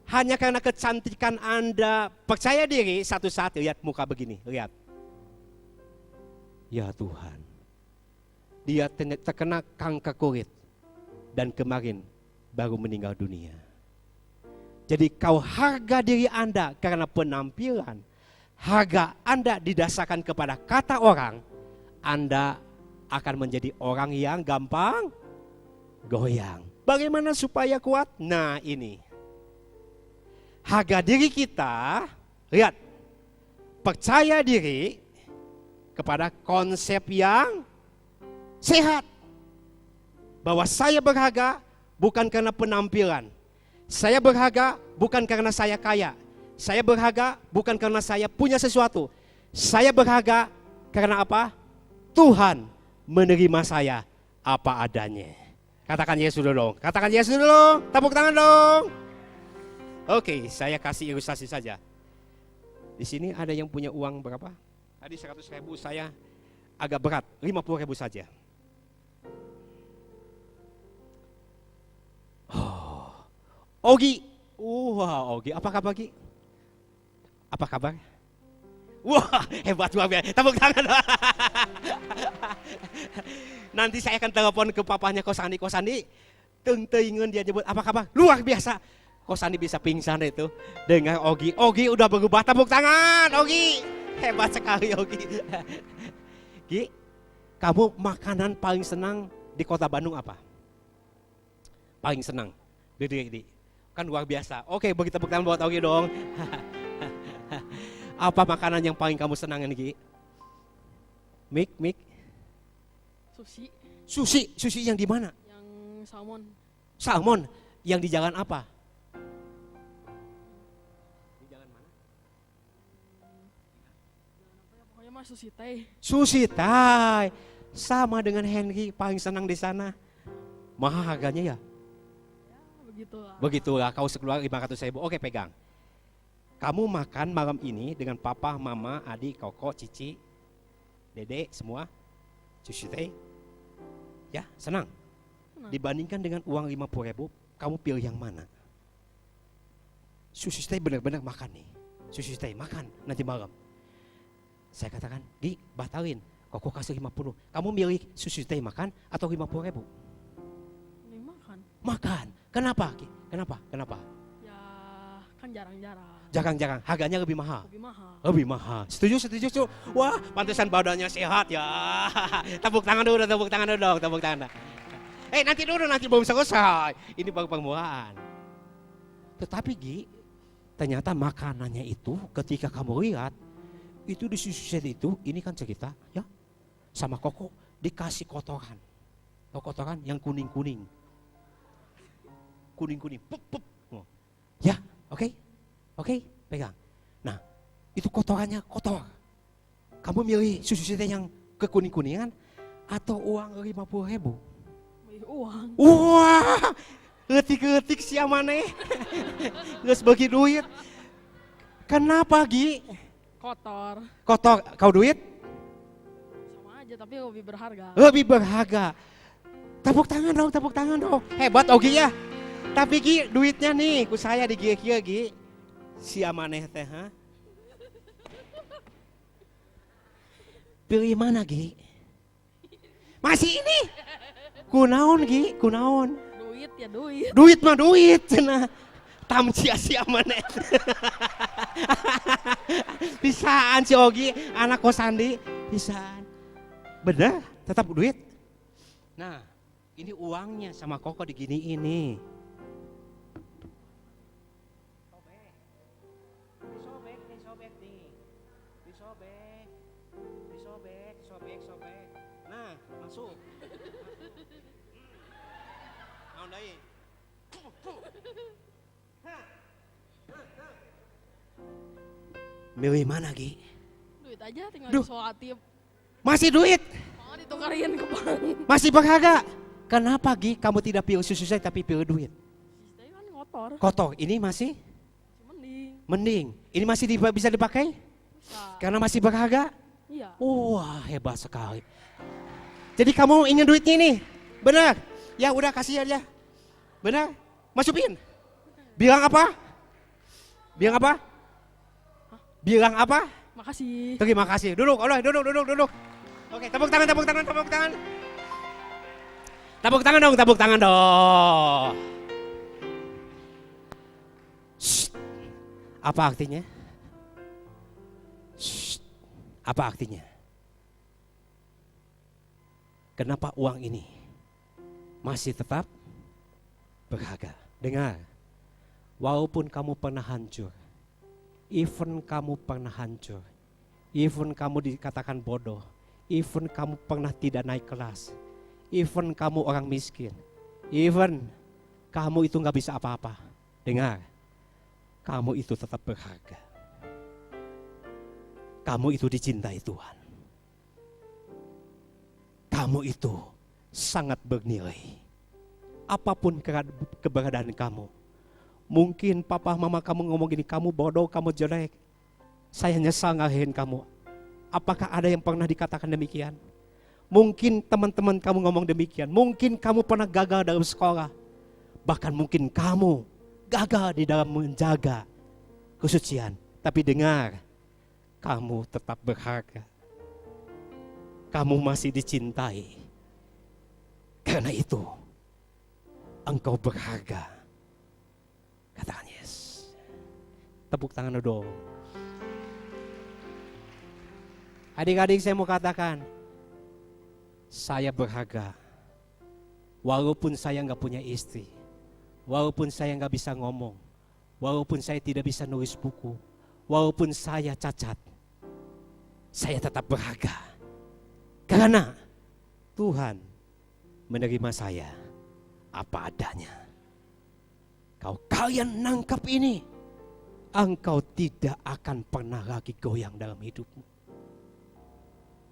hanya karena kecantikan Anda percaya diri, satu-satu lihat muka begini, lihat. Ya Tuhan, dia terkena kanker kulit dan kemarin baru meninggal dunia. Jadi kau harga diri Anda karena penampilan, harga Anda didasarkan kepada kata orang, Anda akan menjadi orang yang gampang goyang. Bagaimana supaya kuat? Nah ini. Harga diri kita, lihat, percaya diri kepada konsep yang sehat. Bahwa saya berharga bukan karena penampilan. Saya berharga bukan karena saya kaya. Saya berharga bukan karena saya punya sesuatu. Saya berharga karena apa? Tuhan menerima saya apa adanya. Katakan Yesus dulu dong. Katakan Yesus dulu. Tepuk tangan dong. Oke, saya kasih ilustrasi saja. Di sini ada yang punya uang berapa? Tadi 100.000, saya agak berat, 50.000 saja. Ogi. Wah, Ogi. Apa kabar, Ogi? Apa kabar? Wah, hebat luar biasa. Tepuk tangan. Nanti saya akan telepon ke papanya Kosandi. Teng-tengen dia nyebut apa kabar? Luar biasa. Kok Sandi bisa pingsan itu dengan Ogi. Ogi udah berubah, tepuk tangan Ogi. Hebat sekali Ogi. Gi, kamu makanan paling senang di kota Bandung apa? Paling senang. Di. Kan luar biasa. Oke, bagi tepuk tangan buat Ogi dong. Apa makanan yang paling kamu senang Gi? Mik. Sushi yang di mana? Yang salmon. Salmon yang di jalan apa? Di jalan mana? Pokoknya mah sushi teh. Sushi Thai. Sama dengan Henry paling senang di sana. Mahal harganya ya? Ya begitulah. Begitulah, kau sekeluar 500.000. Oke, pegang. Kamu makan malam ini dengan papa, mama, adik, koko, cici, dede, semua. Sushi Thai. Ya, senang. Dibandingkan dengan uang 50.000, kamu pilih yang mana? Sushi Thai benar-benar makan nih. Sushi Thai makan nanti malam. Saya katakan, Gi, batalin. Koko kasih 50. Kamu milih sushi Thai makan atau 50.000? Ini makan. Makan. Kenapa, Gi? Kenapa? Ya kan jarang-jarang. Jarang-jarang. Harganya lebih mahal. Lebih mahal. Setuju. Wah, pantesan badannya sehat ya. Tepuk tangan dulu dong. Nanti belum selesai. Ini baru permulaan. Tetapi Gi, ternyata makanannya itu ketika kamu lihat, itu di sushi itu, ini kan cerita ya, sama Koko dikasih kotoran. Kotoran yang kuning-kuning. Pup. Ya, oke, pegang. Nah, itu kotorannya kotor. Kamu milih sushi yang kekuning-kuningan atau uang 50.000? Uang. Wah, letik siapa maneh? Geus bagi duit. Kenapa Gi? Kotor. Kau duit? Sama aja tapi lebih berharga. Lebih berharga. Tepuk tangan dong. Hebat Ogi ya. Tapi Gi, duitnya nih, ku saya di Gi. Si amaneh teh, ha? Pilih mana Gi? Masih ini? Kunaon Gi? Duit ya duit. Duit mah duit, cenah. Tamcia si amaneh. Bisaan si Ogi, anak kosandi, bisaan. Bener, tetap duit. Nah, ini uangnya sama Koko diginiin nih. Disobek nih. Disobek. Nah, masuk. Naon deui? Milih mana Gi? Duit aja tinggal Duh. disolatif. Masih duit? Mau ditukarin ke bank. Masih berharga? Kenapa Gi kamu tidak pilih susu saya tapi pilih duit? Sushi kan kotor. Kotor, ini masih Mending. Ini masih bisa dipakai? Bisa. Karena masih berharga? Iya. Wah, hebat sekali. Jadi kamu ingin duitnya ini? Benar? Ya udah kasih aja. Benar? Masukin. Bilang apa? Makasih. Terima kasih. Duduk. Oke, tepuk tangan. Tepuk tangan dong. Shh. Apa artinya? Shh. Apa artinya? Kenapa uang ini masih tetap berharga? Dengar, walaupun kamu pernah hancur, even kamu pernah hancur, even kamu dikatakan bodoh, even kamu pernah tidak naik kelas, even kamu orang miskin, even kamu itu gak bisa apa-apa. Dengar, kamu itu tetap berharga. Kamu itu dicintai Tuhan. Kamu itu sangat bernilai. Apapun keberadaan kamu. Mungkin papa mama kamu ngomong gini, kamu bodoh, kamu jelek. Saya nyesal ngalahin kamu. Apakah ada yang pernah dikatakan demikian? Mungkin teman-teman kamu ngomong demikian. Mungkin kamu pernah gagal dalam sekolah. Bahkan mungkin kamu gagal di dalam menjaga kesucian. Tapi dengar, kamu tetap berharga. Kamu masih dicintai. Karena itu, engkau berharga. Katakan yes. Tepuk tangan dong. Adik-adik, saya mau katakan, saya berharga. Walaupun saya nggak punya istri, walaupun saya nggak bisa ngomong, walaupun saya tidak bisa nulis buku, walaupun saya cacat, saya tetap berharga. Karena Tuhan menerima saya apa adanya. Kalau kalian nangkap ini, engkau tidak akan pernah lagi goyang dalam hidupmu.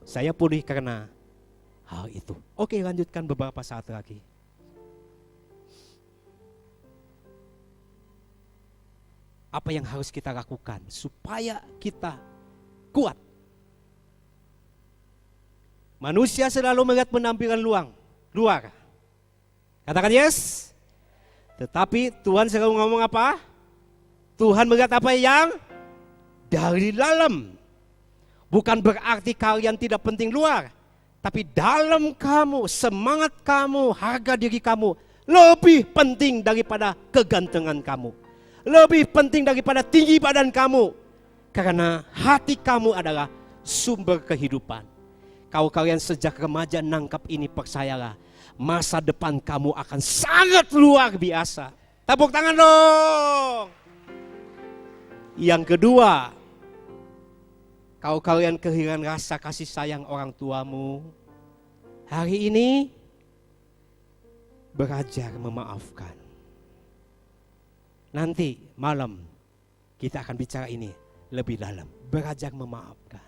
Saya pulih karena hal itu. Oke, lanjutkan beberapa saat lagi. Apa yang harus kita lakukan supaya kita kuat? Manusia selalu melihat penampilan luar. Katakan yes. Tetapi Tuhan selalu ngomong apa? Tuhan melihat apa yang dari dalam. Bukan berarti kalian tidak penting luar, tapi dalam kamu, semangat kamu, harga diri kamu lebih penting daripada kegantengan kamu. Lebih penting daripada tinggi badan kamu. Karena hati kamu adalah sumber kehidupan. Kalau kalian sejak remaja nangkap ini, percayalah, masa depan kamu akan sangat luar biasa. Tepuk tangan dong. Yang kedua, kalau kalian kehilangan rasa kasih sayang orang tuamu, hari ini belajar memaafkan. Nanti malam kita akan bicara ini lebih dalam. Belajar memaafkan.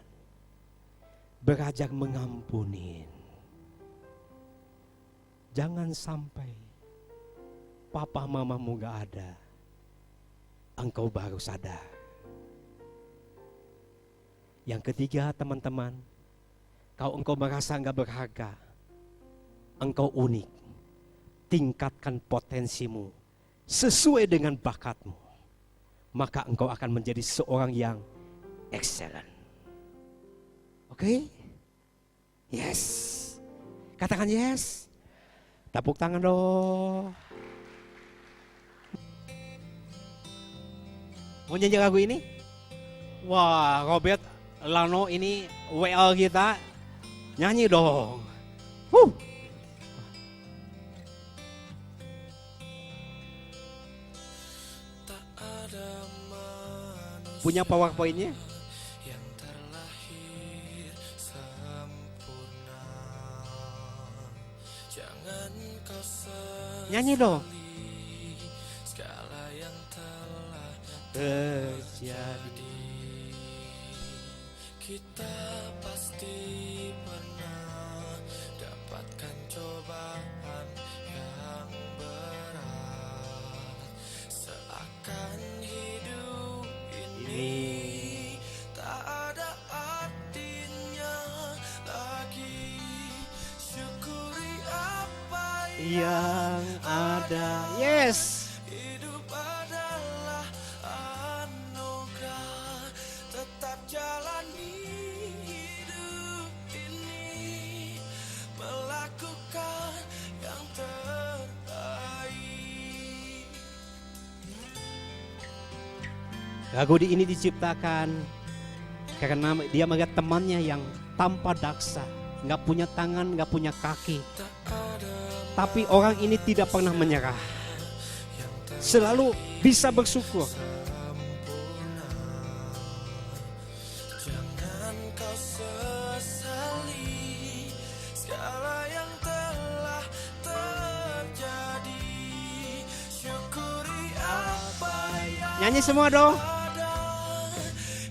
Belajar mengampuni. Jangan sampai papa mamamu gak ada, engkau baru sadar. Yang ketiga, teman-teman, kalau engkau merasa enggak berharga, engkau unik, tingkatkan potensimu sesuai dengan bakatmu, maka engkau akan menjadi seorang yang excellent. Oke? Yes. Katakan yes. Tepuk tangan dong. Mau nyanyi lagu ini? Wah, Robert Lano ini WL kita, nyanyi dong. Punya PowerPoint-nya? Nyanyi dong. Terjadi. Kita pasti pernah dapatkan cobaan yang berat. Seakan hidup ini tak ada artinya lagi. Syukuri apa yang ada. Yes. Hidup adalah anugerah. Tetap jalani hidup ini, melakukan yang terbaik. Lagu ini diciptakan karena dia melihat temannya yang tanpa daksa, nggak punya tangan, nggak punya kaki. Tapi orang ini tidak pernah menyerah, selalu bisa bersyukur. Jangan kau sesali segala yang telah terjadi. Syukuri apa yang Nyanyi semua dong. ada.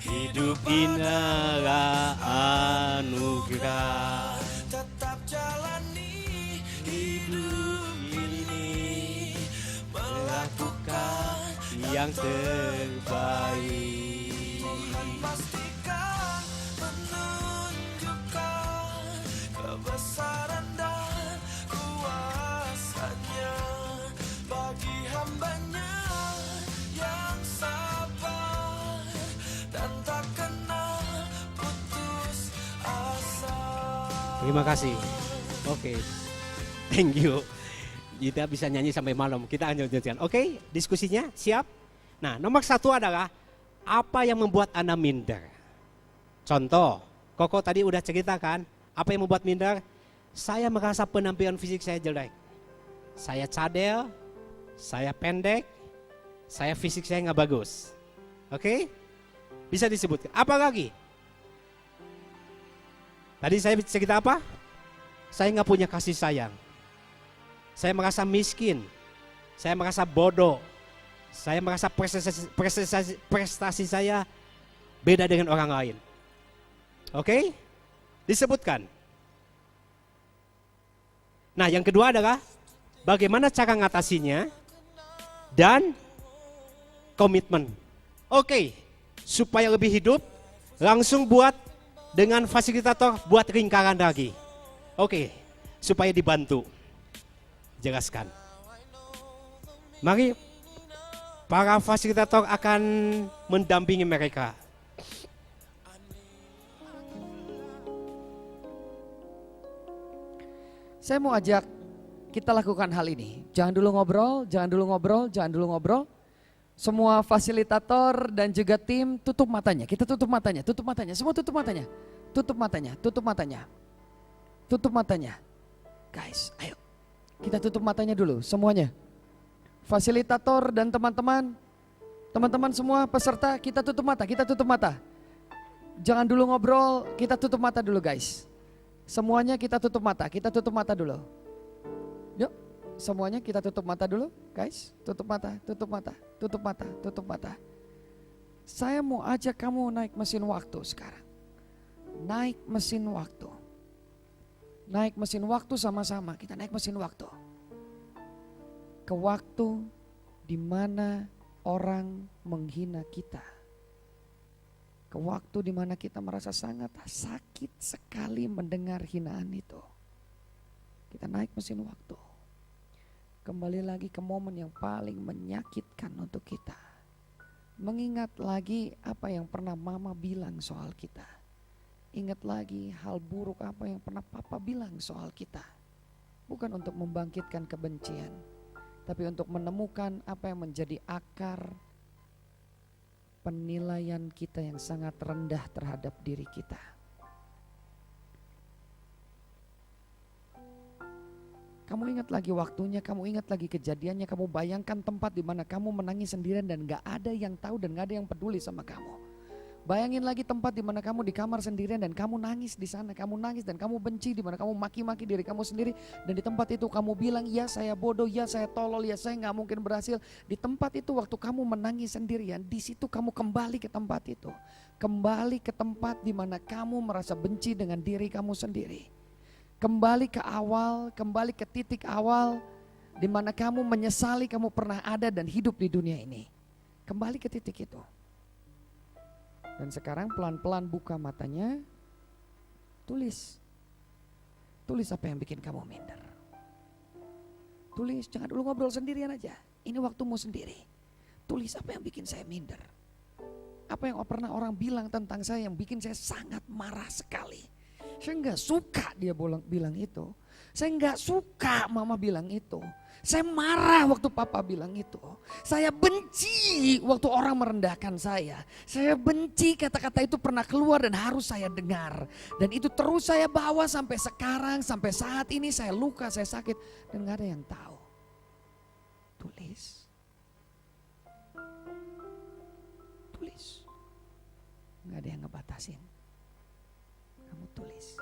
Hidup inilah anugerah. Tetap jalani hidup ini, melakukan Yang terbaik. Tuhan pastikan menunjukkan kebesaran dan kuasanya bagi hambanya yang sabar dan tak kenal putus asa. Terima kasih. Oke. Thank you. Kita bisa nyanyi sampai malam. Kita akan lanjutkan. Oke, diskusinya siap? Nah, nomor 1 adalah apa yang membuat Anda minder? Contoh, Koko tadi udah ceritakan, apa yang membuat minder? Saya merasa penampilan fisik saya jelek. Saya cadel, saya pendek, saya fisik saya nggak bagus. Oke? Bisa disebutkan. Apa lagi? Tadi saya cerita apa? Saya nggak punya kasih sayang. Saya merasa miskin. Saya merasa bodoh. Saya merasa prestasi saya beda dengan orang lain. Oke? Disebutkan. Nah, yang kedua adalah bagaimana cara ngatasinya dan komitmen. Oke, supaya lebih hidup, langsung buat dengan fasilitator buat lingkaran lagi. Oke, supaya dibantu. Jelaskan. Mari para fasilitator akan mendampingi mereka. Saya mau ajak kita lakukan hal ini. Jangan dulu ngobrol, jangan dulu ngobrol, jangan dulu ngobrol. Semua fasilitator dan juga tim tutup matanya. Kita tutup matanya, tutup matanya. Semua tutup matanya. Tutup matanya, tutup matanya. Tutup matanya. Guys, ayo. Kita tutup matanya dulu semuanya. Fasilitator dan teman-teman. Teman-teman semua peserta, kita tutup mata, kita tutup mata. Jangan dulu ngobrol, kita tutup mata dulu guys. Semuanya kita tutup mata dulu. Yuk, semuanya kita tutup mata dulu, guys. Tutup mata, tutup mata, tutup mata, tutup mata. Saya mau ajak kamu naik mesin waktu sekarang. Naik mesin waktu. Naik mesin waktu sama-sama, kita naik mesin waktu. Ke waktu di mana orang menghina kita. Ke waktu di mana kita merasa sangat sakit sekali mendengar hinaan itu. Kita naik mesin waktu. Kembali lagi ke momen yang paling menyakitkan untuk kita. Mengingat lagi apa yang pernah mama bilang soal kita. Ingat lagi hal buruk apa yang pernah papa bilang soal kita. Bukan untuk membangkitkan kebencian, tapi untuk menemukan apa yang menjadi akar penilaian kita yang sangat rendah terhadap diri kita. Kamu ingat lagi waktunya, kamu ingat lagi kejadiannya, kamu bayangkan tempat di mana kamu menangis sendirian dan gak ada yang tahu dan gak ada yang peduli sama kamu. Bayangin lagi tempat di mana kamu di kamar sendirian dan kamu nangis di sana, kamu nangis dan kamu benci, di mana kamu maki-maki diri kamu sendiri, dan di tempat itu kamu bilang, ya saya bodoh, ya saya tolol, ya saya nggak mungkin berhasil. Di tempat itu waktu kamu menangis sendirian, di situ kamu kembali ke tempat itu, kembali ke tempat di mana kamu merasa benci dengan diri kamu sendiri, kembali ke awal, kembali ke titik awal di mana kamu menyesali kamu pernah ada dan hidup di dunia ini. Kembali ke titik itu. Dan sekarang pelan-pelan buka matanya, tulis. Tulis apa yang bikin kamu minder. Tulis, jangan dulu ngobrol sendirian aja. Ini waktumu sendiri. Tulis apa yang bikin saya minder. Apa yang pernah orang bilang tentang saya yang bikin saya sangat marah sekali. Saya nggak suka dia bilang itu. Saya nggak suka mama bilang itu. Saya marah waktu papa bilang itu. Saya benci waktu orang merendahkan saya. Saya benci kata-kata itu pernah keluar dan harus saya dengar. Dan itu terus saya bawa sampai sekarang, sampai saat ini saya luka, saya sakit. Dan gak ada yang tahu. Tulis. Tulis. Gak ada yang ngebatasin. Kamu tulis.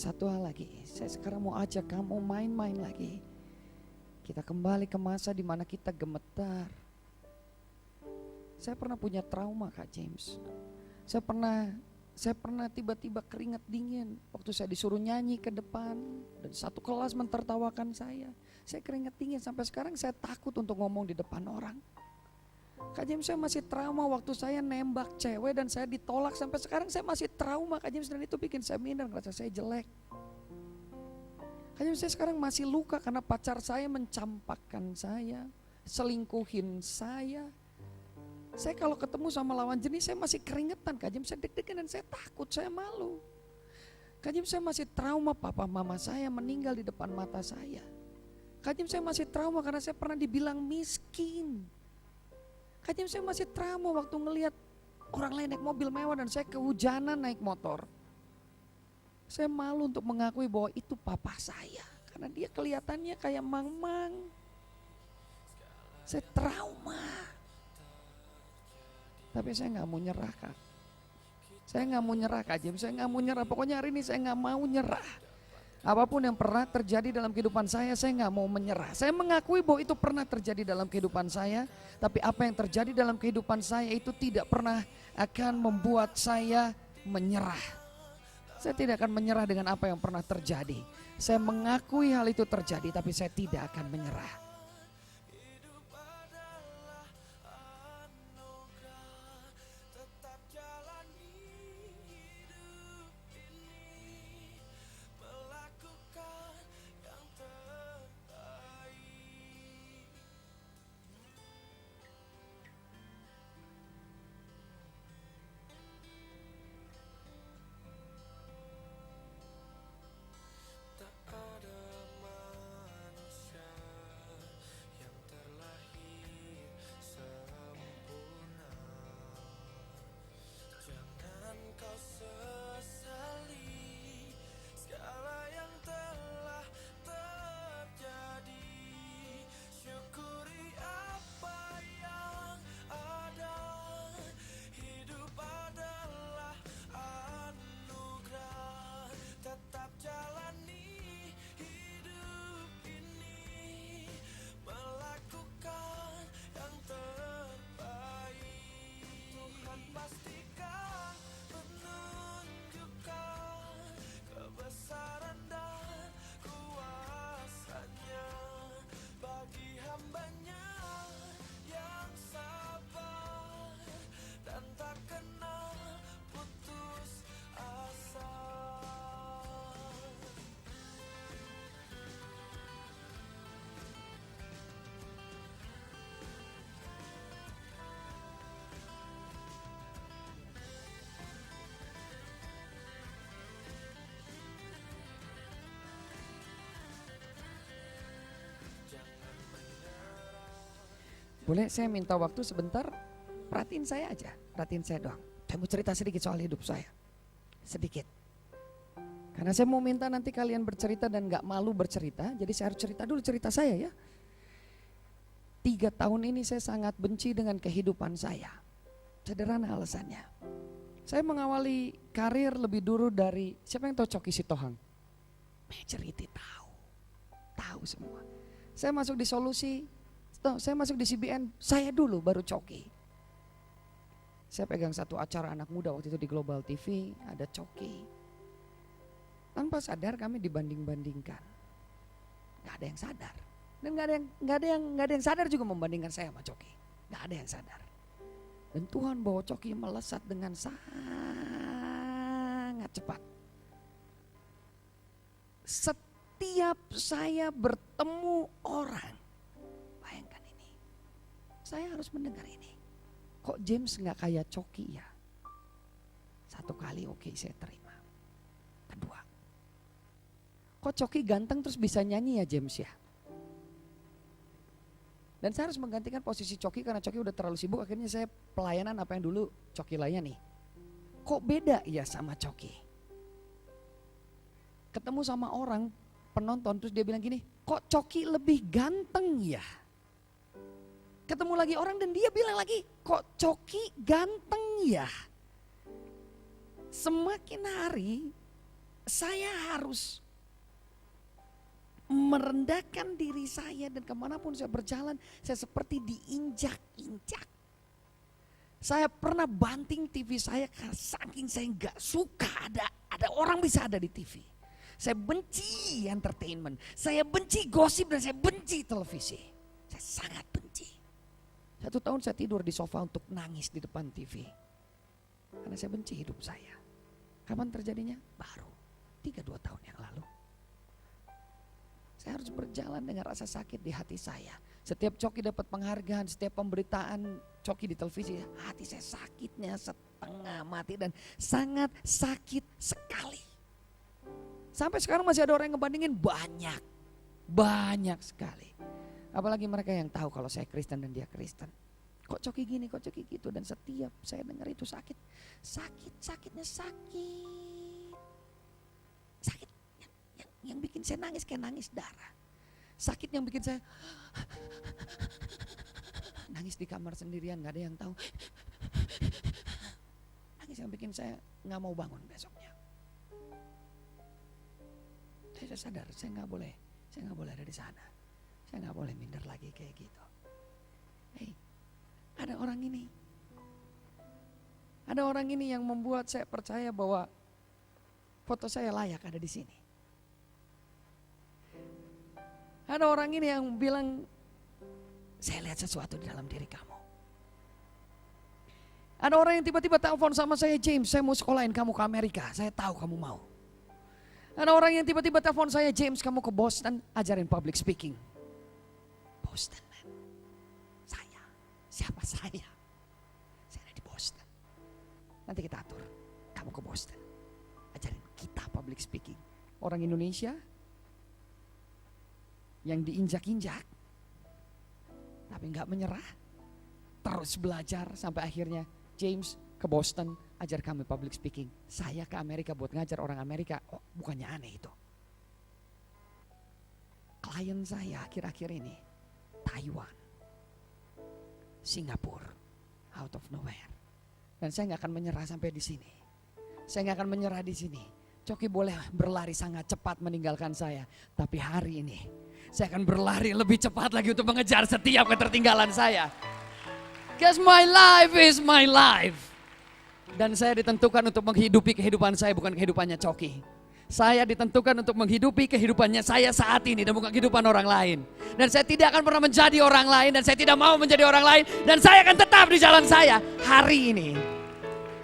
satu hal lagi, saya sekarang mau ajak kamu main-main lagi. Kita kembali ke masa di mana kita gemetar. Saya pernah punya trauma Kak James. Saya pernah tiba-tiba keringat dingin waktu saya disuruh nyanyi ke depan dan satu kelas mentertawakan saya. Saya keringat dingin sampai sekarang saya takut untuk ngomong di depan orang. Kak James, saya masih trauma waktu saya nembak cewek dan saya ditolak. Sampai sekarang saya masih trauma Kak James, dan itu bikin saya minder, ngerasa saya jelek. Kak James, saya sekarang masih luka karena pacar saya mencampakkan saya, selingkuhin saya. Saya kalau ketemu sama lawan jenis saya masih keringetan Kak James, saya deg-degan dan saya takut, saya malu. Kak James, saya masih trauma papa mama saya meninggal di depan mata saya. Kak James, saya masih trauma karena saya pernah dibilang miskin. Kak James, saya masih trauma waktu ngelihat orang lain naik mobil mewah dan saya kehujanan naik motor. Saya malu untuk mengakui bahwa itu papa saya karena dia kelihatannya kayak mang-mang. Saya trauma. Tapi saya gak mau nyerah Kak. Saya gak mau nyerah Kak James, saya gak mau nyerah. Pokoknya hari ini saya gak mau nyerah. Apapun yang pernah terjadi dalam kehidupan saya gak mau menyerah. Saya mengakui bahwa itu pernah terjadi dalam kehidupan saya. Tapi apa yang terjadi dalam kehidupan saya itu tidak pernah akan membuat saya menyerah. Saya tidak akan menyerah dengan apa yang pernah terjadi. Saya mengakui hal itu terjadi tapi saya tidak akan menyerah. Boleh saya minta waktu sebentar? Perhatiin saya aja, perhatiin saya doang. Saya mau cerita sedikit soal hidup saya. Sedikit. Karena saya mau minta nanti kalian bercerita dan gak malu bercerita. Jadi saya harus cerita dulu cerita saya ya. 3 tahun ini saya sangat benci dengan kehidupan saya. Sederhana alasannya. Saya mengawali karir lebih dulu dari, siapa yang tahu Coki Sitohang? Cerita tahu semua. Saya masuk di Solusi, saya masuk di CBN, saya dulu baru Coki. Saya pegang satu acara anak muda waktu itu di Global TV, ada Coki. Tanpa sadar kami dibanding-bandingkan. Gak ada yang sadar. Dan gak ada yang sadar juga membandingkan saya sama Coki. Gak ada yang sadar. Dan Tuhan bawa Coki melesat dengan sangat cepat. Setiap saya bertemu orang, bayangkan ini, saya harus mendengar ini. Kok James gak kayak Coki ya? Satu kali oke, saya terima. Kedua, kok Coki ganteng terus bisa nyanyi ya James ya? Dan saya harus menggantikan posisi Coki karena Coki udah terlalu sibuk. Akhirnya saya pelayanan apa yang dulu Coki layani. Kok beda ya sama Coki? Ketemu sama orang penonton terus dia bilang gini, kok Coki lebih ganteng ya? Ketemu lagi orang dan dia bilang lagi, kok Coki ganteng ya? Semakin hari saya harus merendahkan diri saya dan kemanapun saya berjalan, saya seperti diinjak-injak. Saya pernah banting TV saya karena saking saya nggak suka ada orang bisa ada di TV. Saya benci entertainment, saya benci gosip dan saya benci televisi. Saya sangat benci. 1 tahun saya tidur di sofa untuk nangis di depan TV. Karena saya benci hidup saya. Kapan terjadinya? Baru 3-2 tahun yang lalu. Saya harus berjalan dengan rasa sakit di hati saya. Setiap Coki dapat penghargaan, setiap pemberitaan Coki di televisi, hati saya sakitnya setengah mati dan sangat sakit sekali. Sampai sekarang masih ada orang yang ngebandingin banyak sekali. Apalagi mereka yang tahu kalau saya Kristen dan dia Kristen. Kok Coki gini, kok Coki gitu. Dan setiap saya dengar itu sakit. Sakitnya sakit. Sakit yang bikin saya nangis kayak nangis darah. Sakit yang bikin saya nangis di kamar sendirian, gak ada yang tahu. Nangis yang bikin saya gak mau bangun besoknya. Saya sadar saya nggak boleh ada di sana. Saya nggak boleh minder lagi kayak gitu. Hey, ada orang ini yang membuat saya percaya bahwa foto saya layak ada di sini. Ada orang ini yang bilang, saya lihat sesuatu di dalam diri kamu. Ada orang yang tiba-tiba telepon sama saya, James, saya mau sekolahin kamu ke Amerika, saya tahu kamu mau. Ada orang yang tiba-tiba telepon saya, James, kamu ke Boston, ajarin public speaking. Boston, man. Siapa saya? Saya ada di Boston. Nanti kita atur, kamu ke Boston, ajarin kita public speaking. Orang Indonesia yang diinjak-injak, tapi gak menyerah, terus belajar sampai akhirnya, James ke Boston, ajar kami public speaking. Saya ke Amerika buat ngajar orang Amerika. Oh, bukannya aneh itu. Klien saya akhir-akhir ini, Taiwan, Singapura, out of nowhere. Dan saya gak akan menyerah sampai di sini. Saya gak akan menyerah di sini. Coki boleh berlari sangat cepat meninggalkan saya, tapi hari ini saya akan berlari lebih cepat lagi untuk mengejar setiap ketertinggalan saya. Because my life is my life. Dan saya ditentukan untuk menghidupi kehidupan saya, bukan kehidupannya Coki. Saya ditentukan untuk menghidupi kehidupannya saya saat ini dan bukan kehidupan orang lain. Dan saya tidak akan pernah menjadi orang lain dan saya tidak mau menjadi orang lain. Dan saya akan tetap di jalan saya hari ini.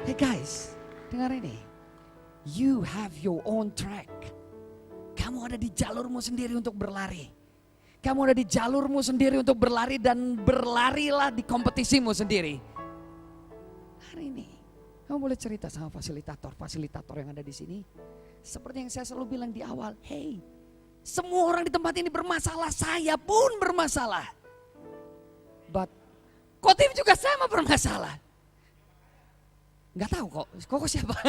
Hey guys, dengar ini. You have your own track. Kamu ada di jalurmu sendiri untuk berlari. Kamu ada di jalurmu sendiri untuk berlari dan berlarilah di kompetisimu sendiri. Hari ini kamu boleh cerita sama fasilitator yang ada di sini. Seperti yang saya selalu bilang di awal, hey, semua orang di tempat ini bermasalah, saya pun bermasalah. But Kotim juga sama bermasalah. Gak tahu kok siapa?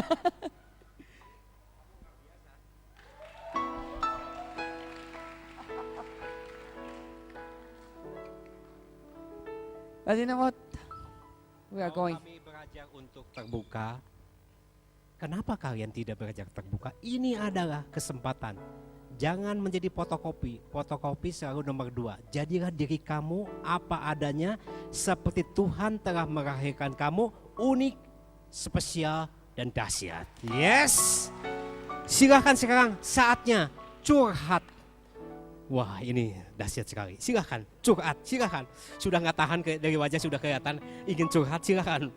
But you know what? We are going. Kami belajar untuk terbuka. Kenapa kalian tidak belajar terbuka? Ini adalah kesempatan. Jangan menjadi fotokopi. Fotokopi selalu nomor 2. Jadilah diri kamu apa adanya, seperti Tuhan telah melahirkan kamu, unik, spesial, dan dahsyat. Yes. Silakan sekarang saatnya curhat. Wah, ini dahsyat sekali. Silakan curhat, silakan. Sudah nggak tahan dari wajah sudah kelihatan ingin curhat, silakan.